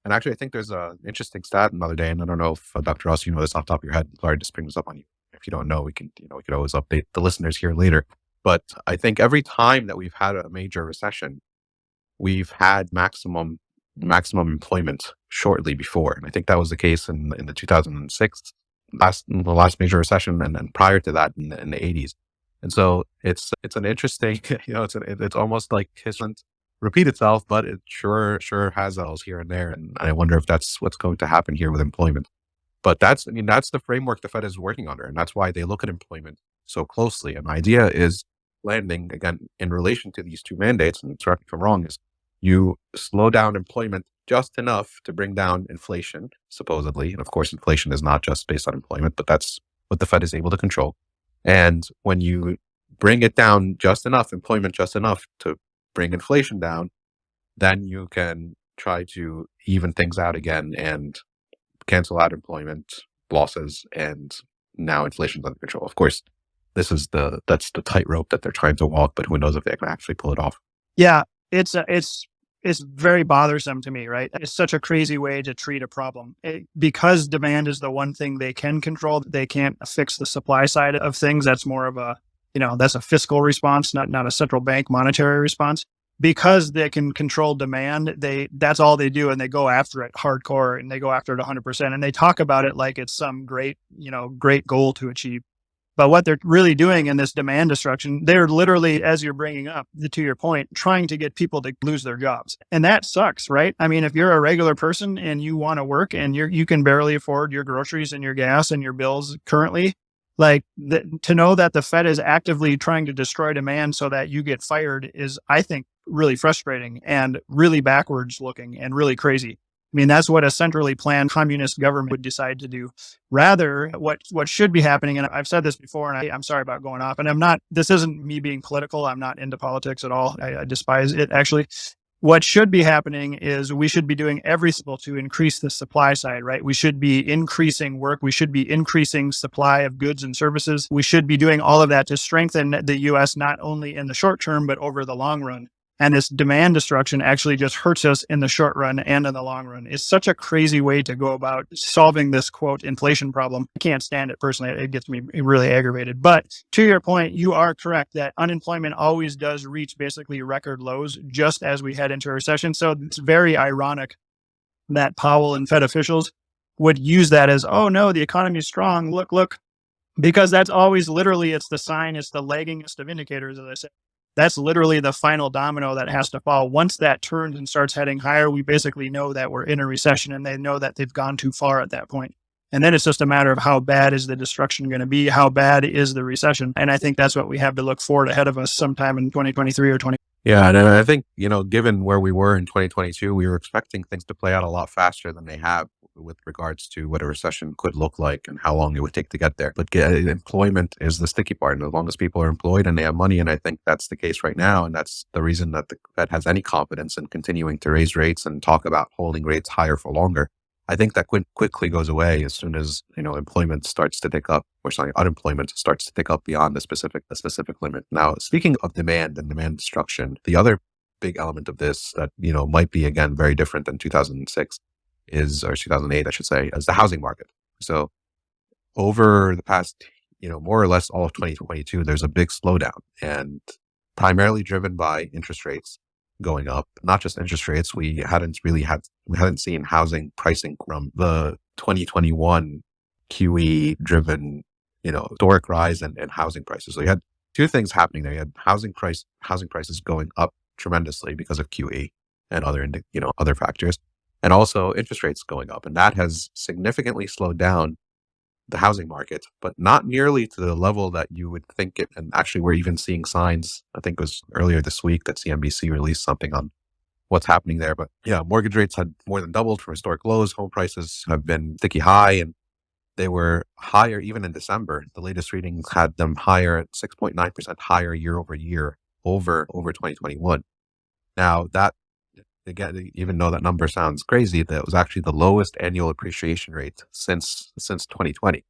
And actually, I think there's an interesting stat another day, and I don't know if Dr. Ross, you know this off the top of your head. Sorry to spring this up on you. If you don't know, we could always update the listeners here later. But I think every time that we've had a major recession, we've had maximum employment shortly before, and I think that was the case in the 2006 the last major recession, and then prior to that in the 80s. And so it's an interesting, it's almost like history repeat itself, but it sure has those here and there. And I wonder if that's what's going to happen here with employment. But that's the framework the Fed is working under. And that's why they look at employment so closely. And the idea is landing, again, in relation to these two mandates, and correct me if I'm wrong, is you slow down employment just enough to bring down inflation, supposedly. And of course, inflation is not just based on employment, but that's what the Fed is able to control. And when you bring it down just enough, employment just enough to bring inflation down, then you can try to even things out again and cancel out employment losses, and now inflation's under control. Of course, that's the tightrope that they're trying to walk, but who knows if they can actually pull it off. Yeah, it's very bothersome to me, right? It's such a crazy way to treat a problem. Because demand is the one thing they can control, they can't fix the supply side of things. That's more of a that's a fiscal response, not a central bank monetary response. because they can control demand, that's all they do, and they go after it hardcore, and they go after it 100%. And they talk about it like it's some great goal to achieve. But what they're really doing in this demand destruction, they're literally, as you're bringing up, to your point, trying to get people to lose their jobs. And that sucks, right? I mean, if you're a regular person and you want to work and you can barely afford your groceries and your gas and your bills currently, to know that the Fed is actively trying to destroy demand so that you get fired is, I think, really frustrating and really backwards looking and really crazy. I mean, that's what a centrally planned communist government would decide to do. Rather, what should be happening, and I've said this before, and I'm sorry about going off, and this isn't me being political. I'm not into politics at all. I despise it, actually. What should be happening is we should be doing everything to increase the supply side, right? We should be increasing work. We should be increasing supply of goods and services. We should be doing all of that to strengthen the U.S., not only in the short term, but over the long run. And this demand destruction actually just hurts us in the short run and in the long run. It's such a crazy way to go about solving this, quote, inflation problem. I can't stand it personally. It gets me really aggravated. But to your point, you are correct that unemployment always does reach basically record lows just as we head into a recession. So it's very ironic that Powell and Fed officials would use that as, oh no, the economy is strong. Look, because that's always literally, it's the sign, it's the laggingest of indicators, as I said. That's literally the final domino that has to fall. Once that turns and starts heading higher, we basically know that we're in a recession, and they know that they've gone too far at that point. And then it's just a matter of how bad is the destruction going to be? How bad is the recession? And I think that's what we have to look forward ahead of us sometime in 2023 or 20. Yeah. And I think, given where we were in 2022, we were expecting things to play out a lot faster than they have with regards to what a recession could look like and how long it would take to get there. But employment is the sticky part. And as long as people are employed and they have money, and I think that's the case right now. And that's the reason that the Fed has any confidence in continuing to raise rates and talk about holding rates higher for longer. I think that quickly goes away as soon as, employment starts to tick up, unemployment starts to tick up beyond the specific limit. Now, speaking of demand and demand destruction, the other big element of this that, might be, again, very different than 2006 or 2008, I should say, is the housing market. So over the past, more or less all of 2022, there's a big slowdown, and primarily driven by interest rates going up. Not just interest rates. We hadn't seen housing pricing from the 2021 QE driven, historic rise in housing prices. So you had two things happening there. You had housing prices going up tremendously because of QE and other factors, and also interest rates going up. And that has significantly slowed down the housing market, but not nearly to the level that you would think it. And actually, we're even seeing signs. I think it was earlier this week that CNBC released something on what's happening there. But yeah, mortgage rates had more than doubled from historic lows. Home prices have been sticky high, and they were higher even in December. The latest readings had them higher at 6.9% higher year over year over 2021. Now that, again, even though that number sounds crazy, that was actually the lowest annual appreciation rate since 2020.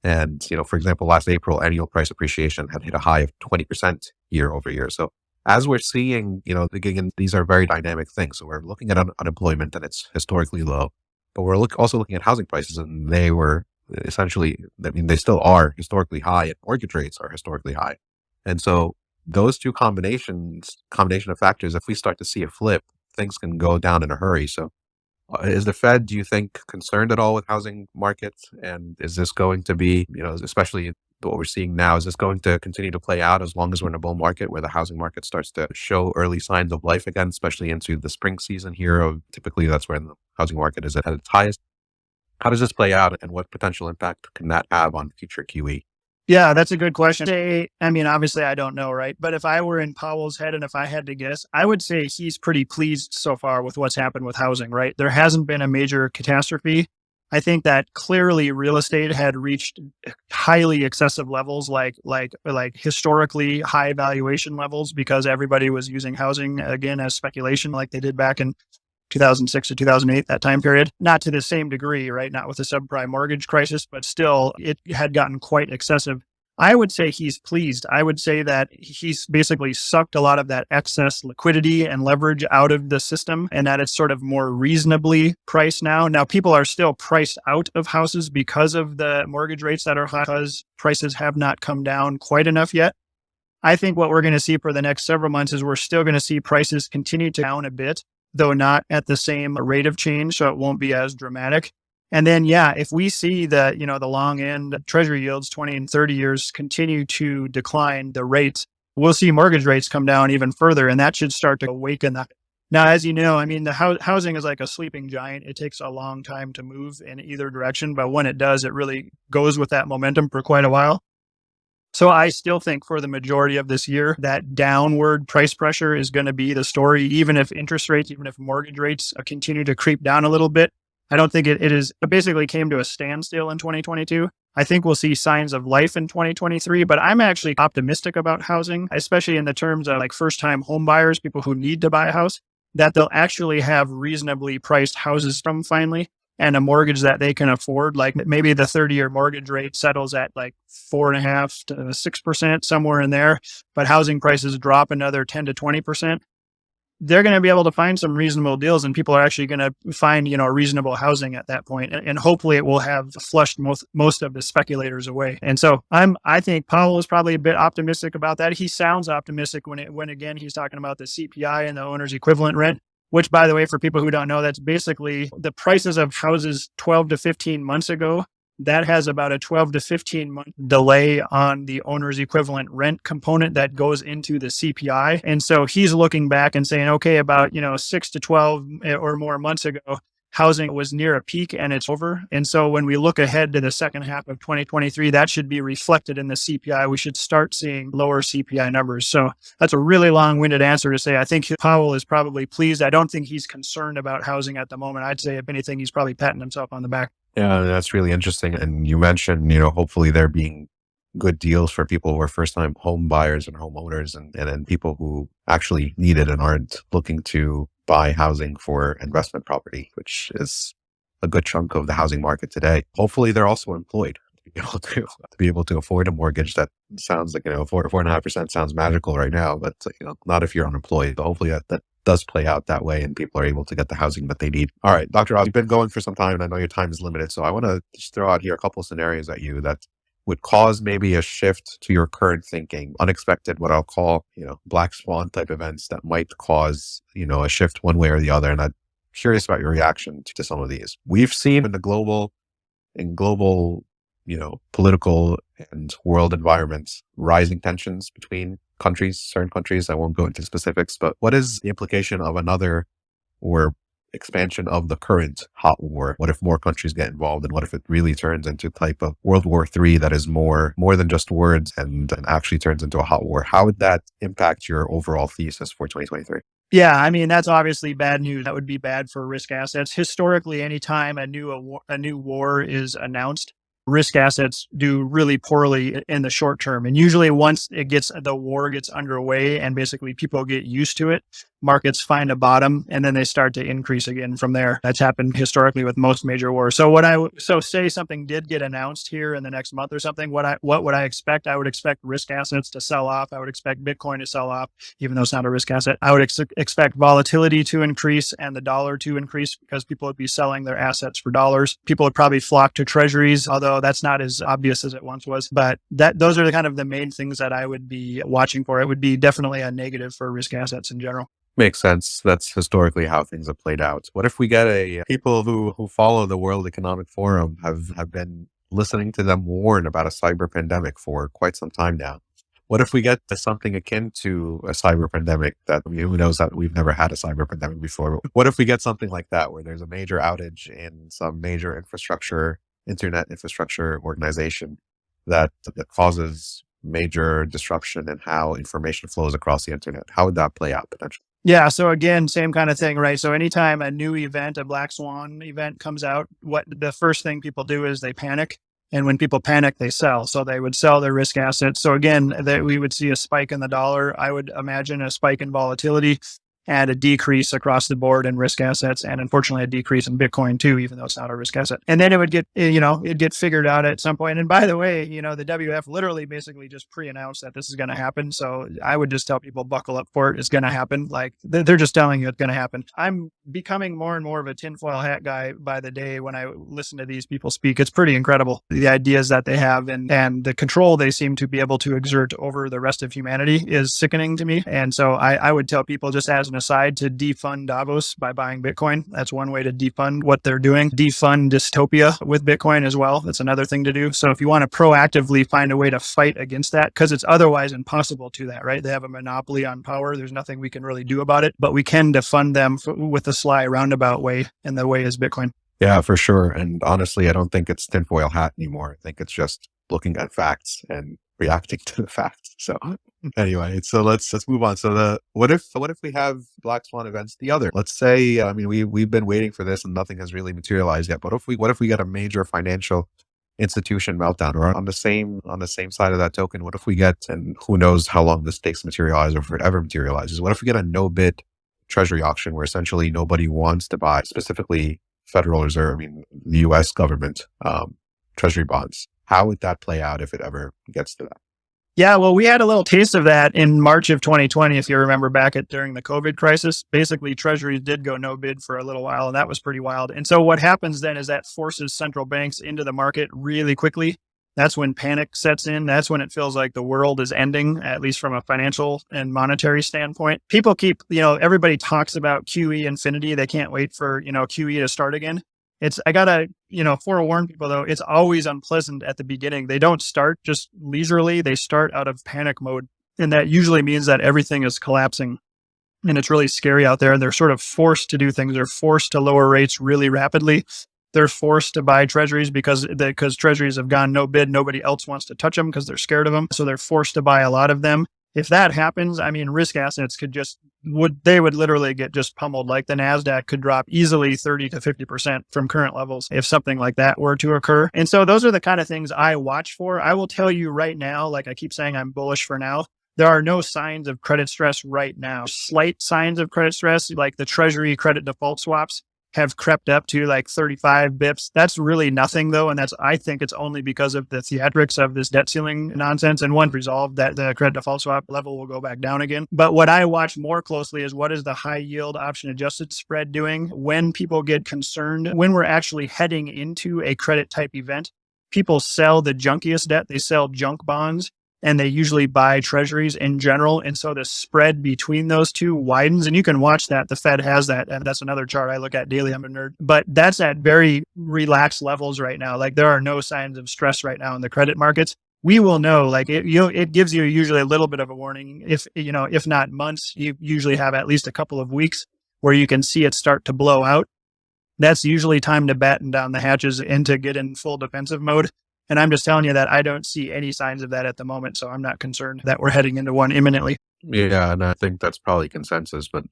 And, for example, last April, annual price appreciation had hit a high of 20% year over year. So as we're seeing, again, these are very dynamic things. So we're looking at unemployment, and it's historically low, but we're also looking at housing prices, and they were essentially, they still are historically high, and mortgage rates are historically high. And so those two combination of factors, if we start to see a flip, things can go down in a hurry. So is the Fed, do you think, concerned at all with housing markets? And is this going to be, especially what we're seeing now, is this going to continue to play out as long as we're in a bull market where the housing market starts to show early signs of life again, especially into the spring season here? Typically, that's when the housing market is at its highest. How does this play out, and what potential impact can that have on future QE? Yeah, that's a good question. I mean, obviously I don't know, right? But if I were in Powell's head and if I had to guess, I would say he's pretty pleased so far with what's happened with housing, right? There hasn't been a major catastrophe. I think that clearly real estate had reached highly excessive levels, like historically high valuation levels, because everybody was using housing again as speculation, like they did back in 2006 to 2008, that time period. Not to the same degree, right? Not with the subprime mortgage crisis, but still it had gotten quite excessive. I would say he's pleased. I would say that he's basically sucked a lot of that excess liquidity and leverage out of the system, and that it's sort of more reasonably priced now. Now, people are still priced out of houses because of the mortgage rates that are high, because prices have not come down quite enough yet. I think what we're going to see for the next several months is we're still going to see prices continue to down a bit, though not at the same rate of change. So it won't be as dramatic. And then, if we see the, the long end treasury yields, 20 and 30 years continue to decline the rates, we'll see mortgage rates come down even further. And that should start to awaken that. Now, as you know, I mean, the housing is like a sleeping giant. It takes a long time to move in either direction. But when it does, it really goes with that momentum for quite a while. So I still think for the majority of this year, that downward price pressure is going to be the story, even if interest rates, even if mortgage rates continue to creep down a little bit. I don't think it basically came to a standstill in 2022. I think we'll see signs of life in 2023, but I'm actually optimistic about housing, especially in the terms of like first-time home buyers, people who need to buy a house, that they'll actually have reasonably priced houses from finally, and a mortgage that they can afford. Like maybe the 30-year mortgage rate settles at like 4.5% to 6%, somewhere in there, but housing prices drop another 10 to 20%. They're going to be able to find some reasonable deals, and people are actually going to find, reasonable housing at that point. And hopefully it will have flushed most of the speculators away. And so I think Powell is probably a bit optimistic about that. He sounds optimistic when again, he's talking about the CPI and the owner's equivalent rent, which, by the way, for people who don't know, that's basically the prices of houses 12 to 15 months ago. That has about a 12 to 15 month delay on the owner's equivalent rent component that goes into the CPI. And so he's looking back and saying, okay, about, 6 to 12 or more months ago, housing was near a peak and it's over. And so when we look ahead to the second half of 2023, that should be reflected in the CPI. We should start seeing lower CPI numbers. So that's a really long-winded answer to say I think Powell is probably pleased. I don't think he's concerned about housing at the moment. I'd say if anything, he's probably patting himself on the back. Yeah, that's really interesting. And you mentioned, hopefully there being good deals for people who are first-time home buyers and homeowners, and then people who actually need it and aren't looking to buy housing for investment property, which is a good chunk of the housing market today. Hopefully they're also employed to be able to afford a mortgage. That sounds like, 4.5% sounds magical right now, but not if you're unemployed. But hopefully that does play out that way and people are able to get the housing that they need. All right, Dr. Oz, you've been going for some time and I know your time is limited. So I want to just throw out here a couple of scenarios at you that would cause maybe a shift to your current thinking, unexpected, what I'll call, black swan type events that might cause, a shift one way or the other. And I'm curious about your reaction to some of these. We've seen in global, political and world environments, rising tensions between certain countries. I won't go into specifics, but what is the implication of another or expansion of the current hot war? What if more countries get involved, and what if it really turns into a type of World War III that is more than just words and actually turns into a hot war? How would that impact your overall thesis for 2023? Yeah, I mean, that's obviously bad news. That would be bad for risk assets. Historically, anytime a new war is announced, risk assets do really poorly in the short term. And usually once the war gets underway and basically people get used to it, markets find a bottom and then they start to increase again from there. That's happened historically with most major wars. So say something did get announced here in the next month or something, what would I expect? I would expect risk assets to sell off. I would expect Bitcoin to sell off, even though it's not a risk asset. I would expect volatility to increase and the dollar to increase because people would be selling their assets for dollars. People would probably flock to treasuries, although that's not as obvious as it once was. But those are the kind of the main things that I would be watching for. It would be definitely a negative for risk assets in general. Makes sense. That's historically how things have played out. What if we get people who follow the World Economic Forum have been listening to them warn about a cyber pandemic for quite some time now? What if we get to something akin to a cyber pandemic that, who knows that we've never had a cyber pandemic before? What if we get something like that where there's a major outage in some major internet infrastructure organization that causes major disruption in how information flows across the internet? How would that play out potentially? Yeah. So again, same kind of thing, right? So anytime a new event, a black swan event comes out, what the first thing people do is they panic. And when people panic, they sell. So they would sell their risk assets. So again, we would see a spike in the dollar. I would imagine a spike in volatility. and a decrease across the board in risk assets, and unfortunately a decrease in Bitcoin too, even though it's not a risk asset. And then it would get, it'd get figured out at some point. And by the way, the WF literally basically just pre-announced that this is going to happen. So I would just tell people buckle up for it. It's going to happen. Like they're just telling you it's going to happen. I'm becoming more and more of a tinfoil hat guy by the day when I listen to these people speak. It's pretty incredible, the ideas that they have and the control they seem to be able to exert over the rest of humanity is sickening to me. And so I would tell people, just as an aside, to defund Davos by buying Bitcoin. That's one way to defund what they're doing. Defund dystopia with Bitcoin as well. That's another thing to do. So if you want to proactively find a way to fight against that, because it's otherwise impossible to that, right? They have a monopoly on power. There's nothing we can really do about it, but we can defund them with a sly roundabout way, and the way is Bitcoin. Yeah, for sure. And honestly, I don't think it's tinfoil hat anymore. I think it's just looking at facts and reacting to the facts. So anyway, so let's move on. So what if we have black swan events the other? Let's say, we've been waiting for this and nothing has really materialized yet. But what if we get a major financial institution meltdown? Or on the same side of that token, what if we get, and who knows how long this takes to materialize or if it ever materializes, what if we get a no bid treasury auction where essentially nobody wants to buy, specifically Federal Reserve, the US government, treasury bonds? How would that play out if it ever gets to that? Yeah, well, we had a little taste of that in March of 2020, if you remember back during the COVID crisis. Basically, treasuries did go no bid for a little while, and that was pretty wild. And so what happens then is that forces central banks into the market really quickly. That's when panic sets in. That's when it feels like the world is ending, at least from a financial and monetary standpoint. People keep, everybody talks about QE infinity. They can't wait for, QE to start again. I gotta, forewarn people though, it's always unpleasant at the beginning. They don't start just leisurely. They start out of panic mode. And that usually means that everything is collapsing and it's really scary out there. And they're sort of forced to do things. They're forced to lower rates really rapidly. They're forced to buy treasuries because treasuries have gone no bid. Nobody else wants to touch them because they're scared of them. So they're forced to buy a lot of them. If that happens, risk assets would literally get just pummeled. Like the NASDAQ could drop easily 30 to 50% from current levels if something like that were to occur. And so those are the kind of things I watch for. I will tell you right now, like I keep saying, I'm bullish for now. There are no signs of credit stress right now. Slight signs of credit stress, like the Treasury credit default swaps, have crept up to like 35 bips. That's really nothing though. And I think it's only because of the theatrics of this debt ceiling nonsense. And once resolved, that the credit default swap level will go back down again. But what I watch more closely is what is the high yield option adjusted spread doing when people get concerned, when we're actually heading into a credit type event. People sell the junkiest debt. They sell junk bonds. And they usually buy treasuries in general. And so the spread between those two widens. And you can watch that. The Fed has that. And that's another chart I look at daily. I'm a nerd. But that's at very relaxed levels right now. Like there are no signs of stress right now in the credit markets. We will know, like it gives you usually a little bit of a warning. If not months, you usually have at least a couple of weeks where you can see it start to blow out. That's usually time to batten down the hatches and to get in full defensive mode. And I'm just telling you that I don't see any signs of that at the moment. So I'm not concerned that we're heading into one imminently. Yeah, and I think that's probably consensus. But,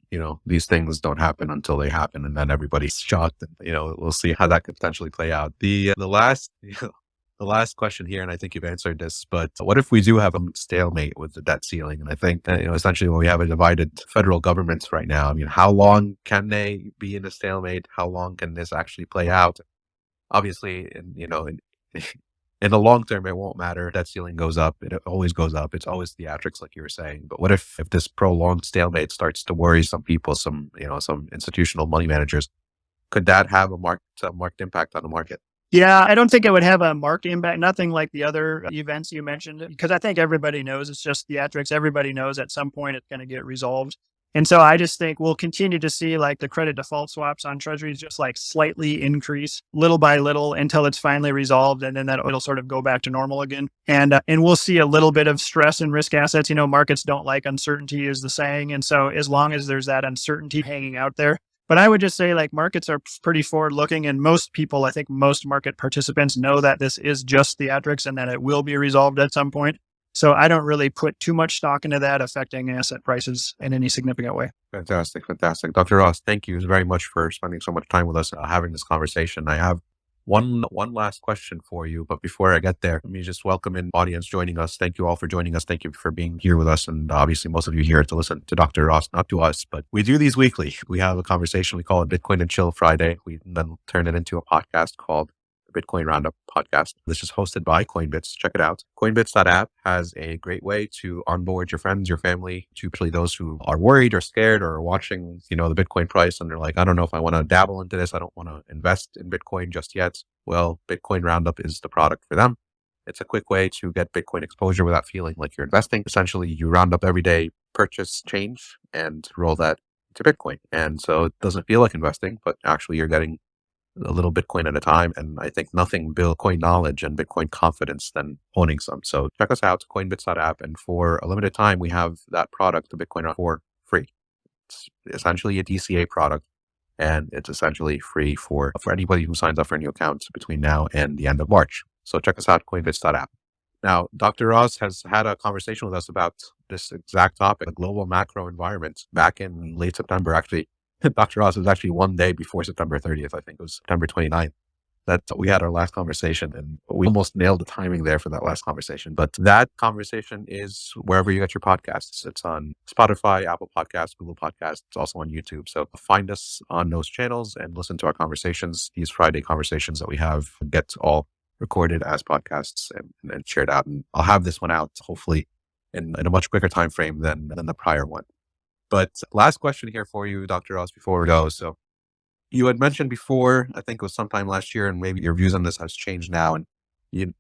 these things don't happen until they happen. And then everybody's shocked. And, we'll see how that could potentially play out. The last question here, and I think you've answered this, but what if we do have a stalemate with the debt ceiling? And I think, essentially when we have a divided federal government right now, how long can they be in a stalemate? How long can this actually play out? Obviously, in the long term, it won't matter. Debt ceiling goes up. It always goes up. It's always theatrics, like you were saying. But what if this prolonged stalemate starts to worry some people, some institutional money managers? Could that have a marked impact on the market? Yeah, I don't think it would have a marked impact. Nothing like the other events you mentioned, because I think everybody knows it's just theatrics. Everybody knows at some point it's going to get resolved. And so I just think we'll continue to see like the credit default swaps on treasuries just like slightly increase little by little until it's finally resolved. And then it'll sort of go back to normal again. And we'll see a little bit of stress in risk assets. Markets don't like uncertainty is the saying. And so as long as there's that uncertainty hanging out there, but I would just say like markets are pretty forward looking, and most people, I think most market participants know that this is just theatrics and that it will be resolved at some point. So I don't really put too much stock into that affecting asset prices in any significant way. Fantastic. Dr. Ross, thank you very much for spending so much time with us, having this conversation. I have One last question for you, but before I get there, let me just welcome in audience joining us. Thank you all for joining us. Thank you for being here with us. And obviously most of you here to listen to Dr. Ross, not to us, but we do these weekly. We have a conversation. We call it Bitcoin and Chill Friday. We then turn it into a podcast called the Bitcoin Roundup Podcast. This is hosted by Coinbits. Check it out. Coinbits.app has a great way to onboard your friends, your family, to particularly those who are worried or scared or are watching, the Bitcoin price and they're like, I don't know if I want to dabble into this. I don't want to invest in Bitcoin just yet. Well, Bitcoin Roundup is the product for them. It's a quick way to get Bitcoin exposure without feeling like you're investing. Essentially, you round up every day, purchase change, and roll that to Bitcoin. And so it doesn't feel like investing, but actually you're getting a little Bitcoin at a time. And I think nothing builds Bitcoin knowledge and Bitcoin confidence than owning some. So check us out, coinbits.app. And for a limited time, we have that product, the Bitcoin Roundup, for free. It's essentially a DCA product. And it's essentially free for anybody who signs up for a new account between now and the end of March. So check us out, coinbits.app. Now, Dr. Ross has had a conversation with us about this exact topic, the global macro environment, back in late September. Actually, Dr. Ross was actually one day before September 30th. I think it was September 29th. That we had our last conversation, and we almost nailed the timing there for that last conversation. But that conversation is wherever you get your podcasts. It's on Spotify, Apple Podcasts, Google Podcasts. It's also on YouTube. So find us on those channels and listen to our conversations. These Friday conversations that we have get all recorded as podcasts and shared out. And I'll have this one out hopefully in a much quicker time frame than the prior one. But last question here for you, Dr. Ross, before we go. So you had mentioned before, I think it was sometime last year, and maybe your views on this has changed now. And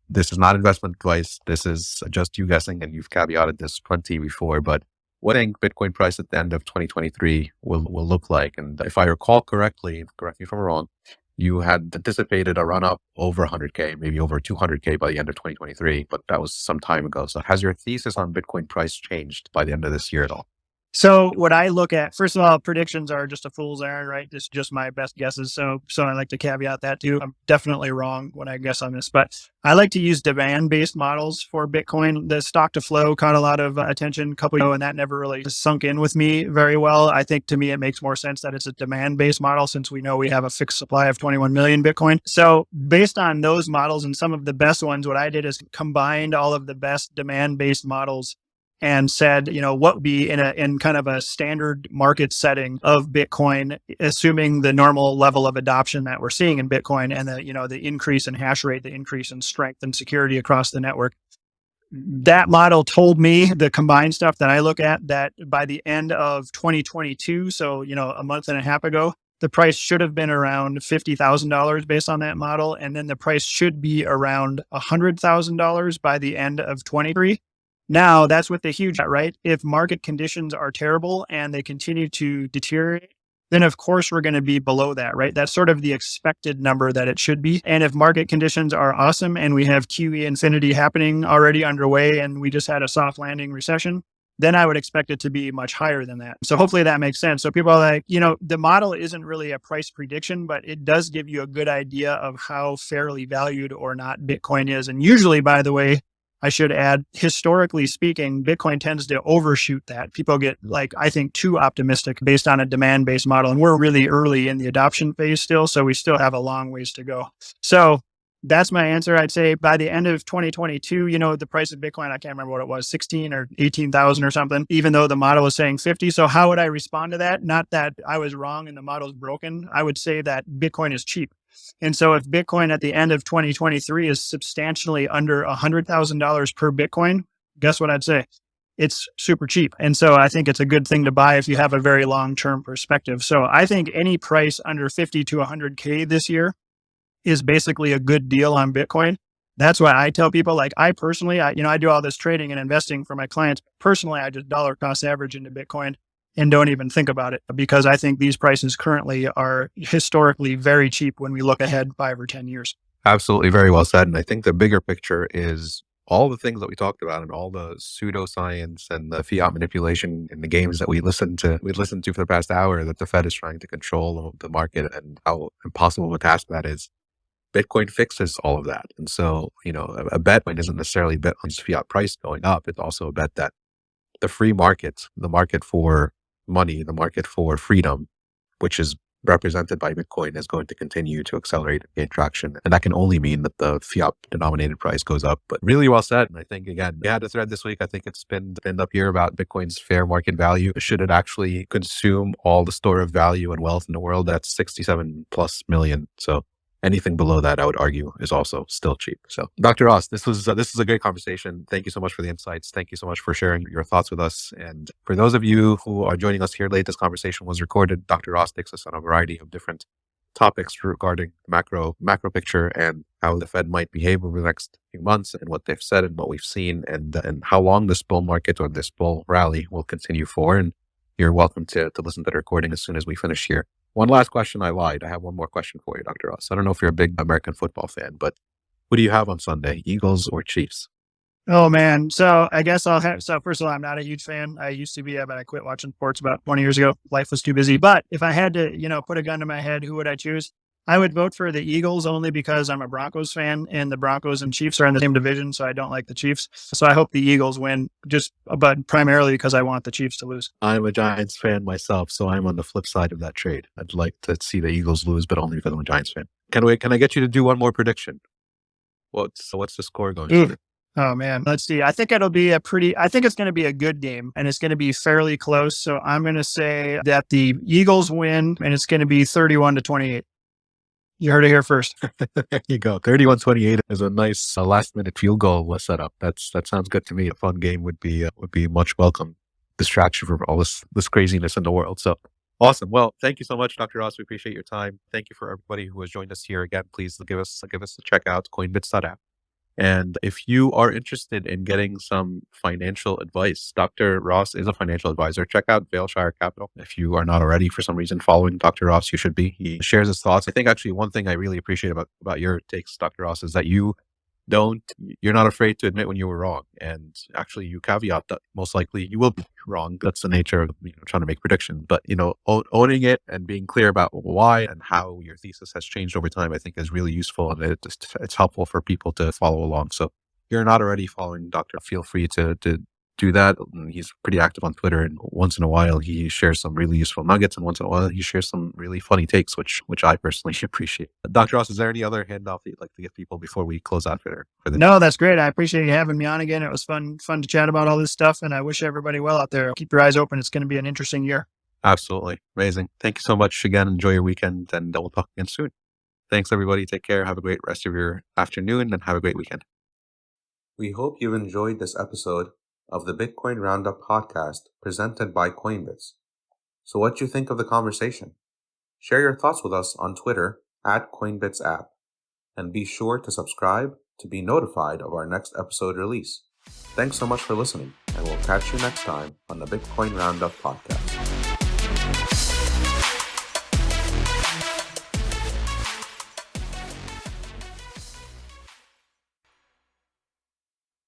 this is not investment advice. This is just you guessing, and you've caveated this plenty before. But what do you think Bitcoin price at the end of 2023 will look like? And if I recall correctly, correct me if I'm wrong, you had anticipated a run up over 100K, maybe over 200K by the end of 2023, but that was some time ago. So has your thesis on Bitcoin price changed by the end of this year at all? So what I look at, first of all, predictions are just a fool's errand, right? It's just my best guesses. So I like to caveat that too. I'm definitely wrong when I guess on this, but I like to use demand-based models for Bitcoin. The stock to flow caught a lot of attention a couple years ago, and that never really sunk in with me very well. I think to me, it makes more sense that it's a demand-based model since we know we have a fixed supply of 21 million Bitcoin. So based on those models and some of the best ones, what I did is combined all of the best demand-based models and said, what would be in kind of a standard market setting of Bitcoin, assuming the normal level of adoption that we're seeing in Bitcoin and the increase in hash rate, the increase in strength and security across the network. That model told me, the combined stuff that I look at, that by the end of 2022, so, a month and a half ago, the price should have been around $50,000 based on that model. And then the price should be around $100,000 by the end of 23. Now, that's with the huge, right? If market conditions are terrible and they continue to deteriorate, then of course we're going to be below that, right? That's sort of the expected number that it should be. And if market conditions are awesome and we have QE infinity happening already underway and we just had a soft landing recession, then I would expect it to be much higher than that. So hopefully that makes sense. So people are like, the model isn't really a price prediction, but it does give you a good idea of how fairly valued or not Bitcoin is. And usually, by the way, I should add, historically speaking, Bitcoin tends to overshoot that. People get, I think, too optimistic based on a demand-based model. And we're really early in the adoption phase still, so we still have a long ways to go. So that's my answer. I'd say by the end of 2022, the price of Bitcoin, I can't remember what it was, 16 or 18,000 or something, even though the model was saying 50. So how would I respond to that? Not that I was wrong and the model's broken. I would say that Bitcoin is cheap. And so if Bitcoin at the end of 2023 is substantially under $100,000 per Bitcoin, guess what I'd say? It's super cheap. And so I think it's a good thing to buy if you have a very long-term perspective. So I think any price under 50 to 100K this year is basically a good deal on Bitcoin. That's why I tell people, I personally, I do all this trading and investing for my clients. Personally, I just dollar cost average into Bitcoin and don't even think about it, because I think these prices currently are historically very cheap when we look ahead 5 or 10 years. Absolutely. Very well said. And I think the bigger picture is all the things that we talked about and all the pseudoscience and the fiat manipulation in the games that we listened to for the past hour, that the Fed is trying to control the market, and how impossible of a task that is. Bitcoin fixes all of that. And so, a bet isn't necessarily a bet on fiat price going up. It's also a bet that the free market, the market for money, the market for freedom, which is represented by Bitcoin is going to continue to accelerate and gain traction. And that can only mean that the fiat denominated price goes up. But really well said. And I think, again, we had a thread this week. I think it's been up here about Bitcoin's fair market value. Should it actually consume all the store of value and wealth in the world? That's 67 plus million. So anything below that, I would argue, is also still cheap. So, Dr. Ross, this was a great conversation. Thank you so much for the insights. Thank you so much for sharing your thoughts with us. And for those of you who are joining us here late, this conversation was recorded. Dr. Ross takes us on a variety of different topics regarding macro picture and how the Fed might behave over the next few months and what they've said and what we've seen and how long this bull market or this bull rally will continue for. And you're welcome to listen to the recording as soon as we finish here. One last question. I lied. I have one more question for you, Dr. Ross. I don't know if you're a big American football fan, but who do you have on Sunday, Eagles or Chiefs? Oh man. So I guess so first of all, I'm not a huge fan. I used to be, but I quit watching sports about 20 years ago. Life was too busy. But if I had to, put a gun to my head, who would I choose? I would vote for the Eagles only because I'm a Broncos fan and the Broncos and Chiefs are in the same division. So I don't like the Chiefs. So I hope the Eagles win but primarily because I want the Chiefs to lose. I'm a Giants fan myself. So I'm on the flip side of that trade. I'd like to see the Eagles lose, but only because I'm a Giants fan. Can I get you to do one more prediction? What's the score going to be? Oh man, let's see. I think it's going to be a good game and it's going to be fairly close. So I'm going to say that the Eagles win and it's going to be 31-28. You heard it here first. There you go. 31-28 is a nice last minute field goal setup. That sounds good to me. A fun game would be much welcome distraction from all this craziness in the world. So awesome. Well, thank you so much, Dr. Ross. We appreciate your time. Thank you for everybody who has joined us here. Again, please give us a check out, coinbits.app. And if you are interested in getting some financial advice, Dr. Ross is a financial advisor. Check out Vailshire Capital. If you are not already, for some reason, following Dr. Ross, you should be. He shares his thoughts. I think actually one thing I really appreciate about your takes, Dr. Ross, is that you're not afraid to admit when you were wrong. And actually you caveat that most likely you will be wrong. That's the nature of trying to make predictions. But, owning it and being clear about why and how your thesis has changed over time, I think is really useful. And it's helpful for people to follow along. So if you're not already following Dr. Feel free to do that. He's pretty active on Twitter, and once in a while he shares some really useful nuggets, and once in a while he shares some really funny takes, which I personally appreciate. Dr. Ross, is there any other handoff that you'd like to give people before we close out for the No, that's great. I appreciate you having me on again. It was fun to chat about all this stuff, and I wish everybody well out there. Keep your eyes open. It's going to be an interesting year. Absolutely. Amazing. Thank you so much again. Enjoy your weekend, and we'll talk again soon. Thanks, everybody. Take care. Have a great rest of your afternoon, and have a great weekend. We hope you've enjoyed this episode of the Bitcoin Roundup podcast presented by Coinbits. So what do you think of the conversation? Share your thoughts with us on Twitter @CoinbitsApp, and be sure to subscribe to be notified of our next episode release. Thanks so much for listening, and we'll catch you next time on the Bitcoin Roundup podcast.